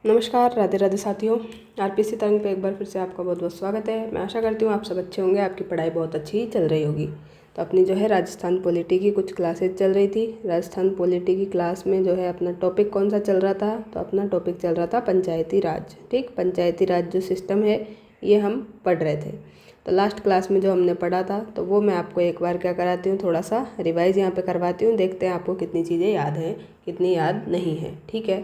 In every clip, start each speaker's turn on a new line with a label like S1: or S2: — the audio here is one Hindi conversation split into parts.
S1: नमस्कार, राधे राधे साथियों। आरपीसी तरंग पे एक बार फिर से आपका बहुत बहुत स्वागत है। मैं आशा करती हूँ आप सब अच्छे होंगे, आपकी पढ़ाई बहुत अच्छी चल रही होगी। तो अपनी जो है राजस्थान पॉलिटी की कुछ क्लासेज चल रही थी। राजस्थान पॉलिटी की क्लास में जो है अपना टॉपिक कौन सा चल रहा था, तो अपना टॉपिक चल रहा था पंचायती राज। ठीक, पंचायती राज जो सिस्टम है ये हम पढ़ रहे थे। तो लास्ट क्लास में जो हमने पढ़ा था तो वो मैं आपको एक बार क्या कराती हूँ, थोड़ा सा रिवाइज़ यहाँ पे करवाती हूँ। देखते हैं आपको कितनी चीज़ें याद हैं, कितनी याद नहीं है। ठीक है,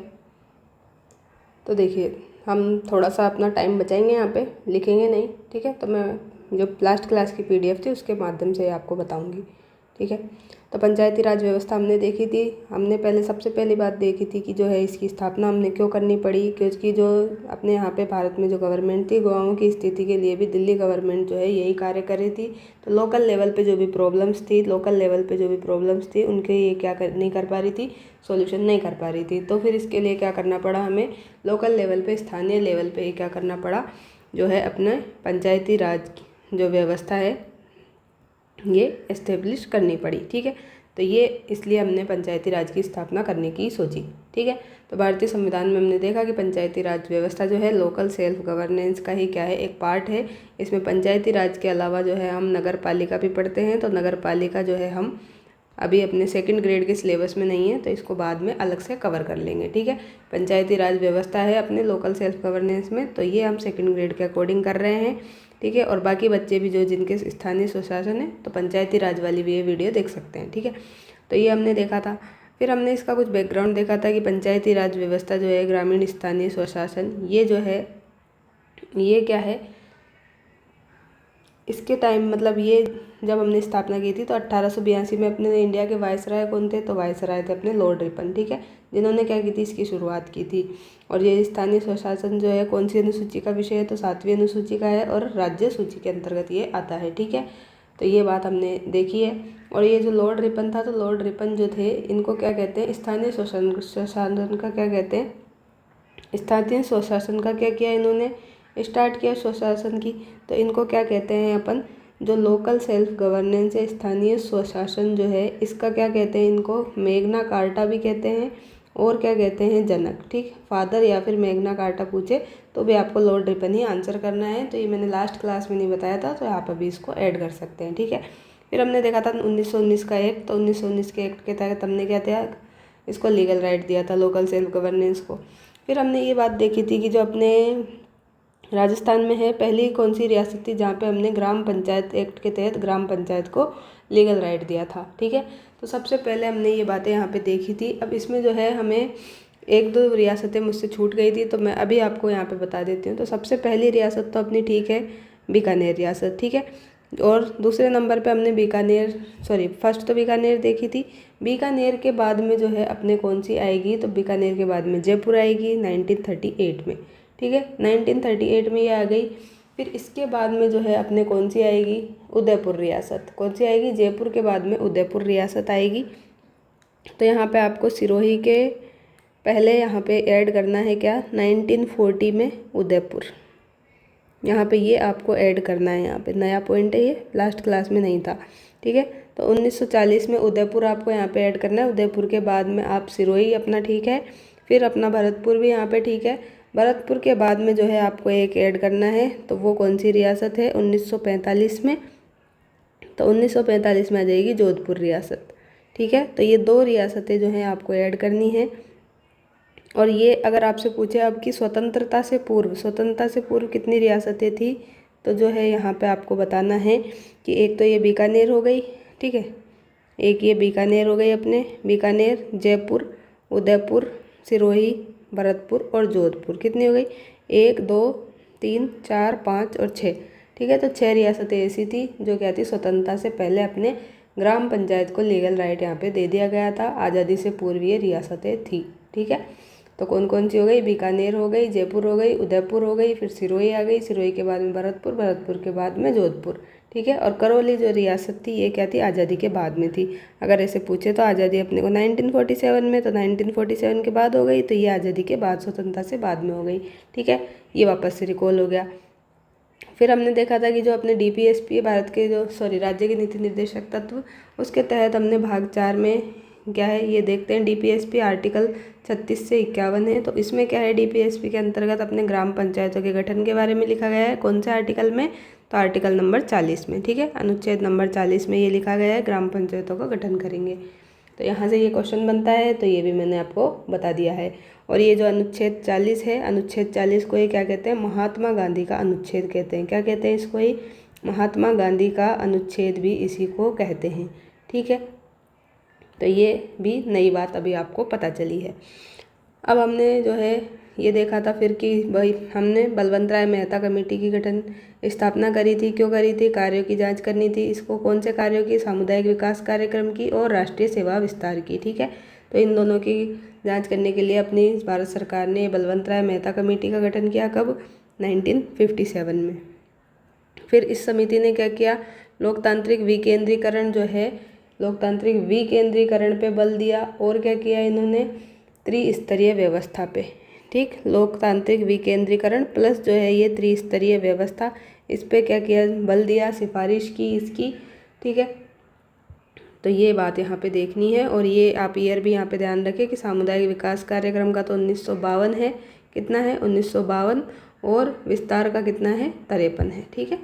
S1: तो देखिए हम थोड़ा सा अपना टाइम बचाएंगे, यहाँ पे लिखेंगे नहीं। ठीक है, तो मैं जो लास्ट क्लास की पीडीएफ थी उसके माध्यम से आपको बताऊंगी। ठीक है, तो पंचायती राज व्यवस्था हमने देखी थी। हमने पहले सबसे पहली बात देखी थी कि जो है इसकी स्थापना हमने क्यों करनी पड़ी, क्योंकि जो अपने यहाँ पे भारत में जो गवर्नमेंट थी, गाँवों की स्थिति के लिए भी दिल्ली गवर्नमेंट जो है यही कार्य कर रही थी। तो लोकल लेवल पे जो भी प्रॉब्लम्स थी, उनके ये नहीं कर पा रही थी, सॉल्यूशन नहीं कर पा रही थी। तो फिर इसके लिए क्या करना पड़ा हमें, लोकल लेवल पे, स्थानीय लेवल पे क्या करना पड़ा, जो है अपने पंचायती राज जो व्यवस्था है ये इस्टेब्लिश करनी पड़ी। ठीक है, तो ये इसलिए हमने पंचायती राज की स्थापना करने की सोची। ठीक है, तो भारतीय संविधान में हमने देखा कि पंचायती राज व्यवस्था जो है लोकल सेल्फ गवर्नेंस का ही क्या है, एक पार्ट है। इसमें पंचायती राज के अलावा जो है हम नगर पालिका भी पढ़ते हैं। तो नगर पालिका जो है हम अभी अपने सेकंड ग्रेड के सिलेबस में नहीं है, तो इसको बाद में अलग से कवर कर लेंगे। ठीक है, पंचायती राज व्यवस्था है अपने लोकल सेल्फ गवर्नेंस में, तो ये हम सेकंड ग्रेड के अकॉर्डिंग कर रहे हैं। ठीक है, और बाकी बच्चे भी जो जिनके स्थानीय स्वशासन है तो पंचायती राज वाली भी ये वीडियो देख सकते हैं। ठीक है, तो ये हमने देखा था। फिर हमने इसका कुछ बैकग्राउंड देखा था कि पंचायती राज व्यवस्था जो है, ग्रामीण स्थानीय स्वशासन, ये जो है ये क्या है, इसके टाइम मतलब ये जब हमने स्थापना की थी तो 1882 में अपने इंडिया के वायसराय कौन थे, तो वायसराय थे अपने लॉर्ड रिपन। ठीक है, जिन्होंने क्या की थी, इसकी शुरुआत की थी। और ये स्थानीय स्वशासन जो है कौन सी अनुसूची का विषय है, तो 7वीं अनुसूची का है और राज्य सूची के अंतर्गत ये आता है। ठीक है, तो ये बात हमने देखी है। और ये जो लॉर्ड रिपन था, तो लॉर्ड रिपन जो थे इनको क्या कहते हैं, स्थानीय स्वशासन का क्या कहते हैं, स्थानीय स्वशासन का क्या किया इन्होंने, स्टार्ट किया स्वशासन की। तो इनको क्या कहते हैं अपन, जो लोकल सेल्फ गवर्नेंस है, स्थानीय स्वशासन जो है, इसका क्या कहते हैं, इनको मेग्ना कार्टा भी कहते हैं और क्या कहते हैं, जनक। ठीक, फादर या फिर मेग्ना कार्टा पूछे तो भी आपको लॉर्ड रिपन ही आंसर करना है। तो ये मैंने लास्ट क्लास में नहीं बताया था, तो आप अभी इसको ऐड कर सकते हैं। ठीक है, फिर हमने देखा था 1919 का एक्ट। तो 1919 के एक्ट के तहत हमने क्या किया, इसको लीगल राइट दिया था लोकल सेल्फ गवर्नेंस को। फिर हमने ये बात देखी थी कि जो अपने राजस्थान में है, पहली कौन सी रियासत थी जहाँ पे हमने ग्राम पंचायत एक्ट के तहत ग्राम पंचायत को लीगल राइट दिया था। ठीक है, तो सबसे पहले हमने ये बातें यहाँ पे देखी थी। अब इसमें जो है हमें एक दो रियासतें मुझसे छूट गई थी, तो मैं अभी आपको यहाँ पे बता देती हूँ। तो सबसे पहली रियासत तो अपनी ठीक है बीकानेर रियासत। ठीक है, और दूसरे नंबर पे हमने फर्स्ट तो बीकानेर देखी थी। बीकानेर के बाद में जो है अपने कौन सी आएगी, तो बीकानेर के बाद में जयपुर आएगी 1938 में। ठीक है, 1938 में ये आ गई। फिर इसके बाद में जो है अपने कौन सी आएगी, उदयपुर रियासत। कौन सी आएगी, जयपुर के बाद में उदयपुर रियासत आएगी। तो यहाँ पे आपको सिरोही के पहले यहाँ पे ऐड करना है क्या, 1940 में उदयपुर, यहाँ पे ये आपको ऐड करना है। यहाँ पे नया पॉइंट है, ये लास्ट क्लास में नहीं था। ठीक है, तो 1940 में उदयपुर आपको यहाँ पे ऐड करना है। उदयपुर के बाद में आप सिरोही अपना ठीक है, फिर अपना भरतपुर भी यहाँ पे ठीक है। भरतपुर के बाद में जो है आपको एक ऐड करना है, तो वो कौन सी रियासत है, 1945 में। तो 1945 में आ जाएगी जोधपुर रियासत। ठीक है, तो ये दो रियासतें जो हैं आपको ऐड करनी है। और ये अगर आपसे पूछे अब की स्वतंत्रता से पूर्व कितनी रियासतें थी, तो जो है यहाँ पे आपको बताना है कि एक तो ये बीकानेर हो गई। ठीक है, एक ये बीकानेर हो गई, अपने बीकानेर, जयपुर, उदयपुर, सिरोही, भरतपुर और जोधपुर। कितनी हो गई, 1 2 3 4 5 और 6। ठीक है, तो 6 रियासतें ऐसी थी जो क्या थी, स्वतंत्रता से पहले अपने ग्राम पंचायत को लीगल राइट यहाँ पे दे दिया गया था। आज़ादी से पूर्व ये रियासतें थी। ठीक है, तो कौन कौन सी हो गई, बीकानेर हो गई, जयपुर हो गई, उदयपुर हो गई, फिर सिरोही आ गई, सिरोही के बाद में भरतपुर, भरतपुर के बाद में जोधपुर। ठीक है, और करौली जो रियासत थी ये क्या थी, आज़ादी के बाद में थी। अगर ऐसे पूछे तो आज़ादी अपने को 1947 में, तो 1947 के बाद हो गई, तो ये आज़ादी के बाद, स्वतंत्रता से बाद में हो गई। ठीक है, ये वापस से रिकॉल हो गया। फिर हमने देखा था कि जो अपने DPSP भारत के राज्य के नीति निर्देशक तत्व, उसके तहत हमने भाग 4 में क्या है ये देखते हैं। डीपीएसपी आर्टिकल 36 से 51 है। तो इसमें क्या है, डीपीएसपी के अंतर्गत अपने ग्राम पंचायतों के गठन के बारे में लिखा गया है। कौन से आर्टिकल में, तो आर्टिकल नंबर 40 में, ठीक है, अनुच्छेद नंबर 40 में ये लिखा गया है, ग्राम पंचायतों का गठन करेंगे। तो यहाँ से ये क्वेश्चन बनता है, तो ये भी मैंने आपको बता दिया है। और ये जो अनुच्छेद 40 है, अनुच्छेद 40 को ये क्या कहते हैं, महात्मा गांधी का अनुच्छेद कहते हैं। क्या कहते हैं इसको, ही महात्मा गांधी का अनुच्छेद भी इसी को कहते हैं, ठीक है। तो ये भी नई बात अभी आपको पता चली है। अब हमने जो है ये देखा था फिर कि भाई हमने बलवंत राय मेहता कमेटी की गठन स्थापना करी थी। क्यों करी थी, कार्यों की जांच करनी थी। इसको कौन से कार्यों की, सामुदायिक विकास कार्यक्रम की और राष्ट्रीय सेवा विस्तार की, ठीक है। तो इन दोनों की जांच करने के लिए अपनी भारत सरकार ने बलवंत राय मेहता कमेटी का गठन किया। कब, 1957 में। फिर इस समिति ने क्या किया, लोकतांत्रिक विकेंद्रीकरण जो है, लोकतांत्रिक विकेंद्रीकरण पे बल दिया। और क्या किया इन्होंने, त्रिस्तरीय व्यवस्था पे, ठीक, लोकतांत्रिक विकेंद्रीकरण प्लस जो है ये त्रिस्तरीय व्यवस्था, इस पे क्या किया, बल दिया, सिफारिश की इसकी, ठीक है। तो ये बात यहाँ पे देखनी है। और ये आप ईयर भी यहाँ पे ध्यान रखें कि सामुदायिक विकास कार्यक्रम का तो 1952 है, कितना है 1952, और विस्तार का कितना है 53 है, ठीक है।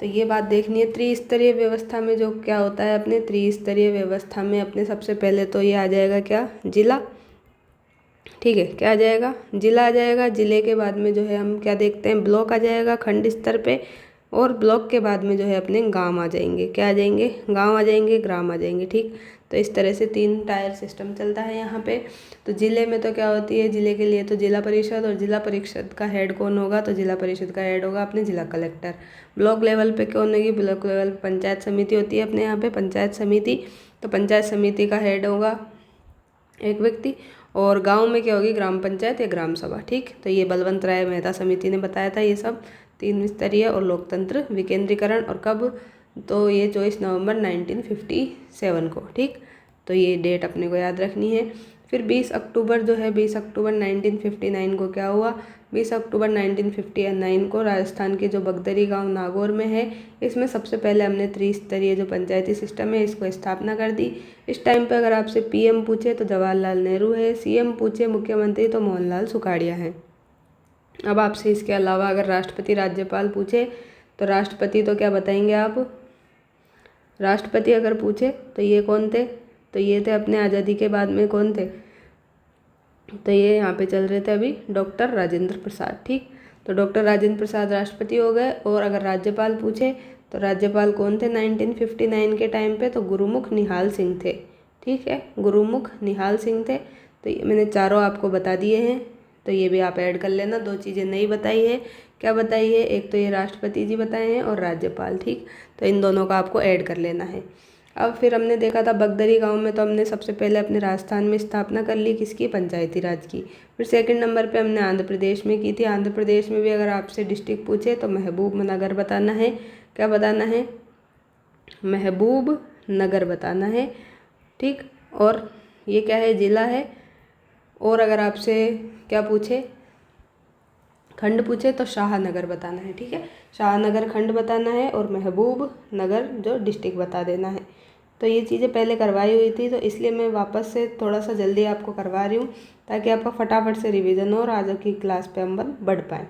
S1: तो ये बात देखनी है। त्रिस्तरीय व्यवस्था में जो क्या होता है, अपने त्रिस्तरीय व्यवस्था में अपने सबसे पहले तो ये आ जाएगा क्या, जिला, ठीक है, क्या आ जाएगा, जिला आ जाएगा। जिले के बाद में जो है हम क्या देखते हैं, ब्लॉक आ जाएगा खंड स्तर पे। और ब्लॉक के बाद में जो है अपने गांव आ जाएंगे, क्या आ जाएंगे, गांव आ जाएंगे, ग्राम आ जाएंगे, ठीक। तो इस तरह से 3 टायर सिस्टम चलता है यहाँ पे। तो जिले में तो क्या होती है, जिले के लिए तो जिला परिषद, और जिला परिषद का हेड कौन होगा, तो जिला परिषद का हेड होगा अपने जिला कलेक्टर। ब्लॉक लेवल पे कौन होगी, ब्लॉक लेवल पंचायत समिति होती है अपने यहाँ पे, पंचायत समिति। तो पंचायत समिति का हेड होगा एक व्यक्ति। और गांव में क्या होगी, ग्राम पंचायत या ग्राम सभा, ठीक। तो ये बलवंत राय मेहता समिति ने बताया था ये सब, 3 स्तरीय और लोकतंत्र विकेंद्रीकरण। और कब, तो ये 24 नवंबर 1957 को, ठीक। तो ये डेट अपने को याद रखनी है। फिर 20 अक्टूबर जो है, 20 अक्टूबर 1959 को क्या हुआ, 20 अक्टूबर 1959 को राजस्थान के जो बगदरी गांव नागौर में है, इसमें सबसे पहले हमने त्रिस्तरीय जो पंचायती सिस्टम है इसको स्थापना कर दी। इस टाइम पे अगर आपसे पीएम पूछे तो जवाहरलाल नेहरू है, सीएम पूछे मुख्यमंत्री तो मोहनलाल सुखाड़िया है। अब आपसे इसके अलावा अगर राष्ट्रपति राज्यपाल पूछे तो राष्ट्रपति तो क्या बताएंगे आप, राष्ट्रपति अगर पूछे तो ये कौन थे, तो ये थे अपने आज़ादी के बाद में कौन थे, तो ये यहाँ पे चल रहे थे अभी डॉक्टर राजेंद्र प्रसाद, ठीक। तो डॉक्टर राजेंद्र प्रसाद राष्ट्रपति हो गए। और अगर राज्यपाल पूछे तो राज्यपाल कौन थे 1959 के टाइम पे, तो गुरुमुख निहाल सिंह थे, ठीक है, गुरुमुख निहाल सिंह थे। तो ये मैंने चारों आपको बता दिए हैं, तो ये भी आप ऐड कर लेना। 2 चीज़ें नहीं बताई है, क्या बताई है, एक तो ये राष्ट्रपति जी बताए हैं और राज्यपाल, ठीक। तो इन दोनों का आपको ऐड कर लेना है। अब फिर हमने देखा था बगदरी गांव में, तो हमने सबसे पहले अपने राजस्थान में स्थापना कर ली किसकी, पंचायती राज की। फिर सेकंड नंबर पे हमने आंध्र प्रदेश में की थी। आंध्र प्रदेश में भी अगर आपसे डिस्ट्रिक्ट पूछे तो महबूब नगर बताना है, क्या बताना है, महबूब नगर बताना है, ठीक। और ये क्या है, जिला है। और अगर आपसे क्या पूछे, खंड पूछे तो शाहनगर बताना है, ठीक है, शाहनगर खंड बताना है। और महबूब नगर जो डिस्ट्रिक्ट बता देना है। तो ये चीज़ें पहले करवाई हुई थी, तो इसलिए मैं वापस से थोड़ा सा जल्दी आपको करवा रही हूँ ताकि आपका फटाफट से रिवीजन हो और आज की क्लास पे हम बढ़ पाएँ।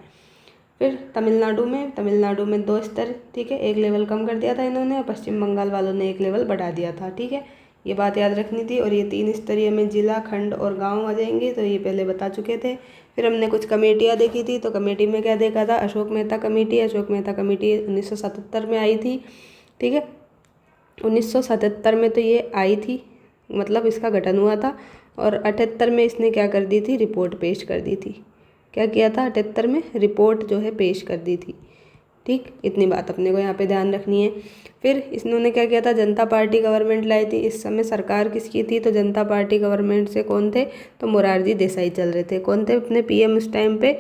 S1: फिर तमिलनाडु में 2 स्तर, ठीक है, 1 लेवल कम कर दिया था इन्होंने, और पश्चिम बंगाल वालों ने 1 लेवल बढ़ा दिया था, ठीक है, ये बात याद रखनी थी। और ये 3 स्तरीय में जिला, खंड और गांव आ जाएंगे, तो ये पहले बता चुके थे। फिर हमने कुछ कमेटियाँ देखी थी, तो कमेटी में क्या देखा था, अशोक मेहता कमेटी। अशोक मेहता कमेटी 1977 में आई थी, ठीक है, 1977 में तो ये आई थी, मतलब इसका गठन हुआ था। और 78 में इसने क्या कर दी थी, रिपोर्ट पेश कर दी थी। क्या किया था, 78 में रिपोर्ट जो है पेश कर दी थी, ठीक। इतनी बात अपने को यहाँ पे ध्यान रखनी है। फिर इन्होंने क्या किया था, जनता पार्टी गवर्नमेंट लाई थी। इस समय सरकार किसकी थी, तो जनता पार्टी गवर्नमेंट से कौन थे, तो मोरारजी देसाई चल रहे थे। कौन थे अपने पीएम उस टाइम पे,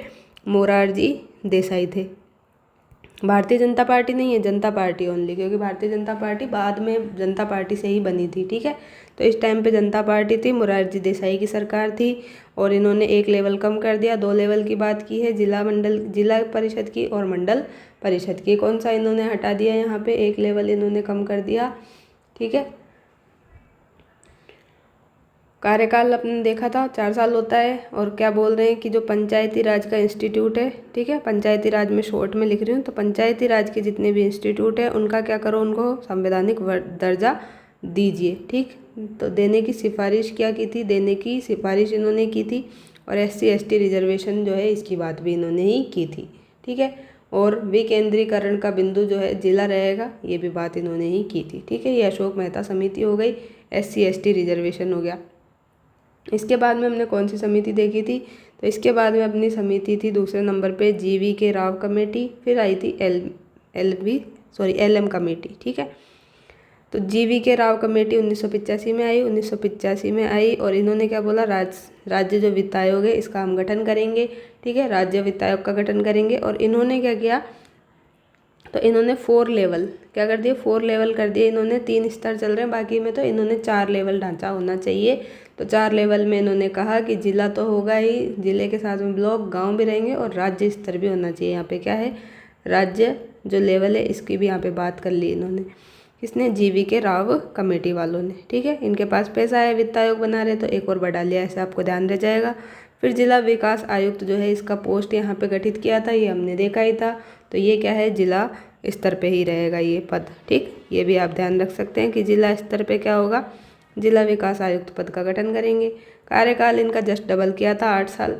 S1: मोरारजी देसाई थे। भारतीय जनता पार्टी नहीं है, जनता पार्टी ओनली, क्योंकि भारतीय जनता पार्टी बाद में जनता पार्टी से ही बनी थी, ठीक है। तो इस टाइम पे जनता पार्टी थी, मोरारजी देसाई की सरकार थी। और इन्होंने 1 लेवल कम कर दिया, 2 लेवल की बात की है, जिला परिषद की और मंडल परिषद की। कौन सा इन्होंने हटा दिया, यहाँ पे 1 लेवल इन्होंने कम कर दिया, ठीक है। कार्यकाल अपने देखा था 4 साल होता है। और क्या बोल रहे हैं कि जो पंचायती राज का इंस्टीट्यूट है, ठीक है, पंचायती राज में शॉर्ट में लिख रही हूँ, तो पंचायती राज के जितने भी इंस्टीट्यूट है उनका क्या करो, उनको संवैधानिक दर्जा दीजिए। ठीक, तो देने की सिफारिश क्या की थी, देने की सिफारिश इन्होंने की थी। और SC ST रिजर्वेशन जो है इसकी बात भी इन्होंने ही की थी। ठीक है, और विकेंद्रीकरण का बिंदु जो है जिला रहेगा, ये भी बात इन्होंने ही की थी। ठीक है, ये अशोक मेहता समिति हो गई, SC ST रिजर्वेशन हो गया। इसके बाद में हमने कौन सी समिति देखी थी, तो इसके बाद में अपनी समिति थी दूसरे नंबर पे GV राव कमेटी, फिर आई थी LM कमेटी। ठीक है, तो GV राव कमेटी 1985 में आई, 1985 में आई। और इन्होंने क्या बोला, राज्य जो वित्त आयोग है इसका हम गठन करेंगे। ठीक है, राज्य वित्त आयोग का गठन करेंगे। और इन्होंने क्या किया, तो इन्होंने 4 लेवल क्या कर दिए, 4 लेवल कर दिए इन्होंने। 3 स्तर चल रहे हैं, बाकी में तो इन्होंने 4 लेवल ढांचा होना चाहिए। तो 4 लेवल में इन्होंने कहा कि जिला तो होगा ही, जिले के साथ में ब्लॉक, गांव भी रहेंगे और राज्य स्तर भी होना चाहिए। यहाँ पे क्या है, राज्य जो लेवल है इसकी भी यहाँ पे बात कर ली इन्होंने। किसने, GV राव कमेटी वालों ने। ठीक है, इनके पास पैसा है, वित्त आयोग बना रहे, तो एक और बढ़ा लिया, ऐसे आपको ध्यान रह जाएगा। फिर जिला विकास आयुक्त जो है इसका पोस्ट यहाँ पे गठित किया था, ये हमने देखा ही था। तो ये क्या है, जिला स्तर पे ही रहेगा ये पद। ठीक, ये भी आप ध्यान रख सकते हैं कि जिला स्तर पे क्या होगा, जिला विकास आयुक्त पद का गठन करेंगे। कार्यकाल इनका जस्ट डबल किया था, 8 साल।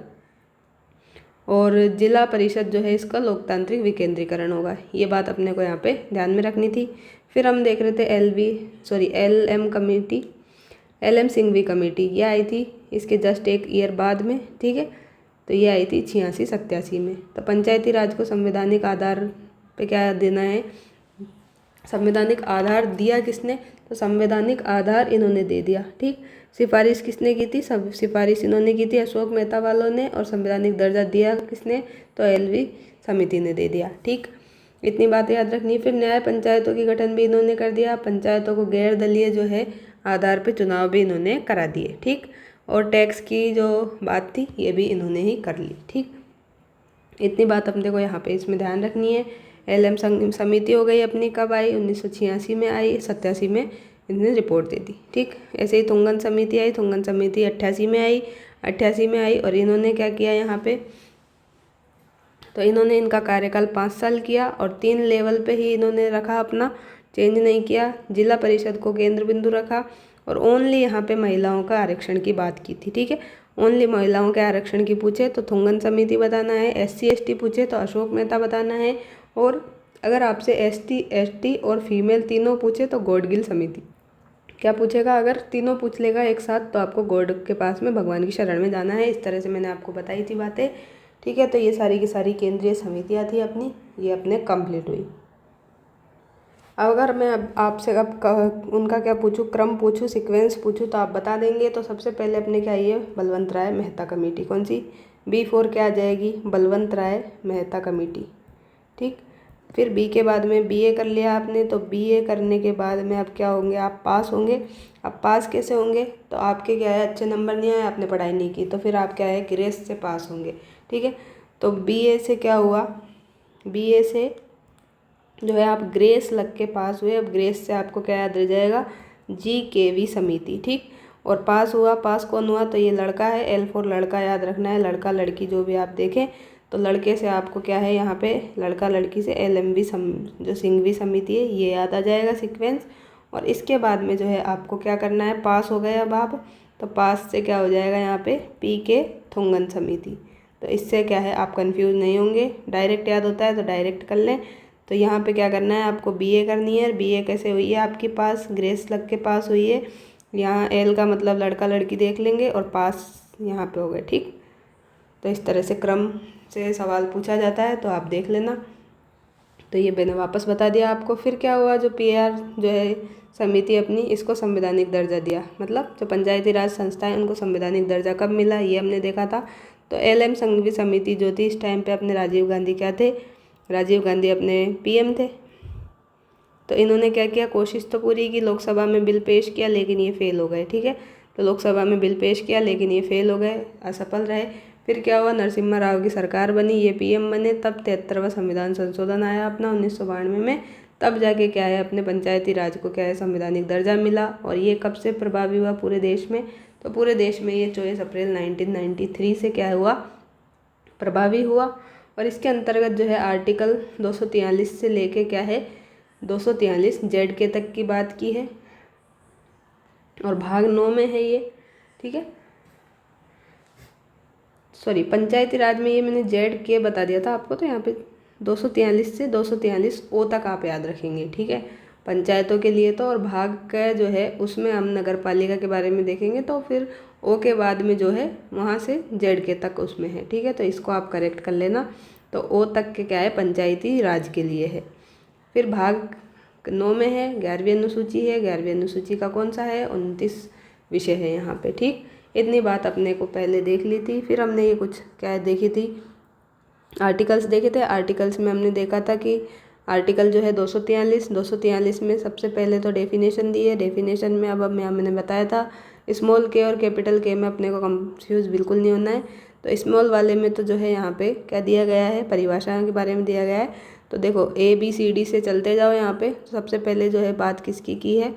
S1: और जिला परिषद जो है इसका लोकतांत्रिक विकेंद्रीकरण होगा, ये बात अपने को यहाँ पे ध्यान में रखनी थी। फिर हम देख रहे थे LM committee, LM Singhvi committee, ये आई थी इसके जस्ट एक ईयर बाद में। ठीक है, तो ये आई थी 86-87 में। तो पंचायती राज को संवैधानिक आधार पे क्या देना है, संवैधानिक आधार दिया किसने, तो संवैधानिक आधार इन्होंने दे दिया। ठीक, सिफारिश किसने की थी, सब सिफारिश इन्होंने की थी, अशोक मेहता वालों ने। और संवैधानिक दर्जा दिया किसने, तो LV समिति ने दे दिया। ठीक, इतनी बातें याद रखनी। फिर न्याय पंचायतों की गठन भी इन्होंने कर दिया, पंचायतों को गैर दलीय जो है आधार पे चुनाव भी इन्होंने करा दिए। ठीक, और टैक्स की जो बात थी ये भी इन्होंने ही कर ली। ठीक, इतनी बात अपने को यहाँ पे इसमें ध्यान रखनी है। LM समिति हो गई अपनी, कब आई, 1986 में आई, 87 में इन्होंने रिपोर्ट दे दी। ठीक, ऐसे ही तुंगन समिति आई, तुंगन समिति 88 में आई, 88 में आई। और इन्होंने क्या किया यहाँ पे, तो इन्होंने इनका कार्यकाल 5 साल किया और 3 लेवल पे ही इन्होंने रखा अपना, चेंज नहीं किया। जिला परिषद को केंद्र बिंदु रखा और ओनली यहाँ पे महिलाओं का आरक्षण की बात की थी। ठीक है, ओनली महिलाओं के आरक्षण की पूछे तो तुंगन समिति बताना है, SC ST पूछे तो अशोक मेहता बताना है। और अगर आपसे ST ST और फीमेल तीनों पूछे तो गौडगिल समिति। क्या पूछेगा, अगर तीनों पूछ लेगा एक साथ तो आपको गॉड के पास में, भगवान की शरण में जाना है। इस तरह से मैंने आपको बताई थी बातें। ठीक है, तो ये सारी की सारी केंद्रीय समितियाँ थी अपनी, ये अपने कंप्लीट हुई। अगर मैं अब आपसे उनका क्या पूछूं, क्रम पूछूं, सीक्वेंस पूछूं, तो आप बता देंगे। तो सबसे पहले अपने क्या, ये बलवंत राय मेहता कमेटी, कौन सी, B4 क्या आ जाएगी, बलवंत राय मेहता कमेटी। ठीक, फिर B के बाद में BA कर लिया आपने, तो BA करने के बाद में आप क्या होंगे, आप पास होंगे। अब पास कैसे होंगे, तो आपके क्या है, अच्छे नंबर नहीं आए, आपने पढ़ाई नहीं की, तो फिर आप क्या है, ग्रेस से पास होंगे। ठीक है, तो BA से क्या हुआ, BA से जो है आप ग्रेस लग के पास हुए। अब ग्रेस से आपको क्या याद रह जाएगा, GKV समिति। ठीक, और पास हुआ, पास कौन हुआ, तो ये लड़का है, L4 लड़का याद रखना है, लड़का लड़की जो भी आप देखें, तो लड़के से आपको क्या है यहाँ पे, लड़का लड़की से LMV जो सिंघवी समिति है ये याद आ जाएगा सीक्वेंस। और इसके बाद में जो है आपको क्या करना है, पास हो गए अब आप, तो पास से क्या हो जाएगा यहाँ पे PK थुंगन समिति। तो इससे क्या है, आप कंफ्यूज नहीं होंगे, डायरेक्ट याद होता है तो डायरेक्ट कर लें। तो यहाँ पे क्या करना है, आपको BA करनी है। BA कैसे हुई है आपके पास, ग्रेस लग के पास हुई है। यहाँ L का मतलब लड़का लड़की देख लेंगे और पास यहाँ पे हो गए। ठीक, तो इस तरह से क्रम से सवाल पूछा जाता है, तो आप देख लेना। तो ये मैंने वापस बता दिया आपको। फिर क्या हुआ, जो PR जो है समिति अपनी, इसको संवैधानिक दर्जा दिया, मतलब जो पंचायती राज संस्था है उनको संवैधानिक दर्जा कब मिला, ये हमने देखा था। तो LM संघवी समिति जो थी इस टाइम पे अपने राजीव गांधी क्या थे, राजीव गांधी अपने PM थे। तो इन्होंने क्या किया, कोशिश तो पूरी की, लोकसभा में बिल पेश किया लेकिन ये फेल हो गए। ठीक है, तो लोकसभा में बिल पेश किया लेकिन ये फेल हो गए, असफल रहे। फिर क्या हुआ, नरसिम्हा राव की सरकार बनी, ये PM बने, तब 73वां संविधान संशोधन आया अपना 1992 में। तब जाके क्या है, अपने पंचायती राज को क्या है, संवैधानिक दर्जा मिला। और ये कब से प्रभावी हुआ पूरे देश में, तो पूरे देश में ये 24 अप्रैल 1993 से क्या हुआ, प्रभावी हुआ। और इसके अंतर्गत जो है आर्टिकल 243 से लेके क्या है 243 जेड के तक की बात की है और भाग 9 में है ये, ठीक है। सॉरी, पंचायती राज में ये मैंने जेड के बता दिया था आपको, तो यहाँ पे 243 से 243 ओ तक आप याद रखेंगे, ठीक है, पंचायतों के लिए तो। और भाग का जो है उसमें हम नगर पालिका के बारे में देखेंगे, तो फिर ओ के बाद में जो है वहाँ से जेड के तक उसमें है, ठीक है। तो इसको आप करेक्ट कर लेना। तो ओ तक के क्या है, पंचायती राज के लिए है। फिर भाग 9 में है 11वीं अनुसूची है। 11वीं अनुसूची का कौन सा है, 29 विषय है यहाँ पे, ठीक। इतनी बात अपने को पहले देख ली थी। फिर हमने ये कुछ क्या देखी थी, आर्टिकल्स देखे थे। आर्टिकल्स में हमने देखा था कि आर्टिकल जो है 243 में सबसे पहले तो डेफिनेशन दी है। डेफिनेशन में अब मैंने बताया था स्मॉल के और कैपिटल के में अपने को कंफ्यूज बिल्कुल नहीं होना है। तो स्मॉल वाले में तो जो है यहाँ पे क्या दिया गया है, परिभाषाओं के बारे में दिया गया है। तो देखो ABCD से चलते जाओ यहाँ पे। सबसे पहले जो है बात किसकी की है,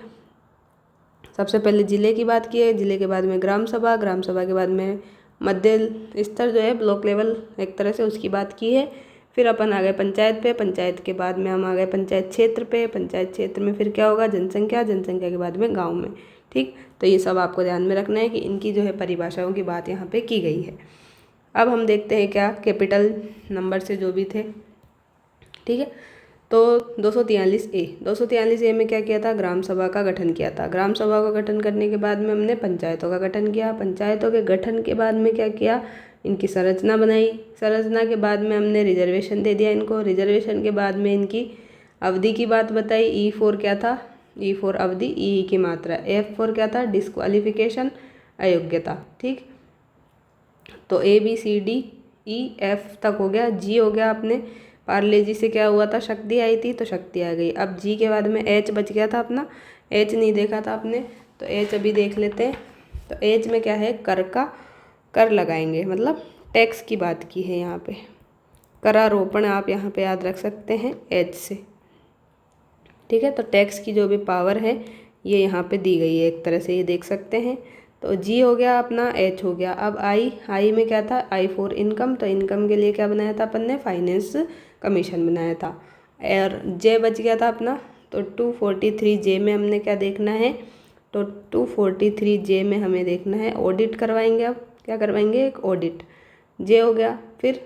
S1: सबसे पहले ज़िले की बात की है, ज़िले के बाद में ग्राम सभा, ग्राम सभा के बाद में मध्य स्तर जो है ब्लॉक लेवल एक तरह से उसकी बात की है। फिर अपन आ गए पंचायत पे, पंचायत के बाद में हम आ गए पंचायत क्षेत्र पे। पंचायत क्षेत्र में फिर क्या होगा, जनसंख्या, जनसंख्या के बाद में गांव में, ठीक। तो ये सब आपको ध्यान में रखना है कि इनकी जो है परिभाषाओं की बात यहाँ पे की गई है। अब हम देखते हैं क्या कैपिटल नंबर से जो भी थे, ठीक है। तो 243A में क्या किया था, ग्राम सभा का गठन किया था। ग्राम सभा का गठन करने के बाद में हमने पंचायतों का गठन किया। पंचायतों के गठन के बाद में क्या किया, इनकी संरचना बनाई। संरचना के बाद में हमने रिजर्वेशन दे दिया इनको। रिजर्वेशन के बाद में इनकी अवधि की बात बताई। E4 क्या था, E4 अवधि, E की मात्रा, F4 क्या था, डिस्क्वालिफिकेशन, अयोग्यता, ठीक। तो ABCDEF तक हो गया। G हो गया अपने पार्ले जी से क्या हुआ था, शक्ति आई थी, तो शक्ति आ गई। अब G के बाद में H बच गया था अपना, H नहीं देखा था आपने, तो H अभी देख लेते हैं। तो H में क्या है, कर लगाएंगे, मतलब टैक्स की बात की है यहाँ पे। करारोपण आप यहाँ पे याद रख सकते हैं H से, ठीक है। तो टैक्स की जो भी पावर है ये यहाँ पे दी गई है एक तरह से, ये देख सकते हैं। तो G हो गया अपना, H हो गया। अब I में क्या था, I4 इनकम। तो इनकम के लिए क्या बनाया था अपन ने, फाइनेंस कमीशन बनाया था। और J बच गया था अपना। तो 243J में हमने क्या देखना है, तो 243J में हमें देखना है ऑडिट करवाएंगे। अब क्या करवाएंगे, एक ऑडिट। J हो गया। फिर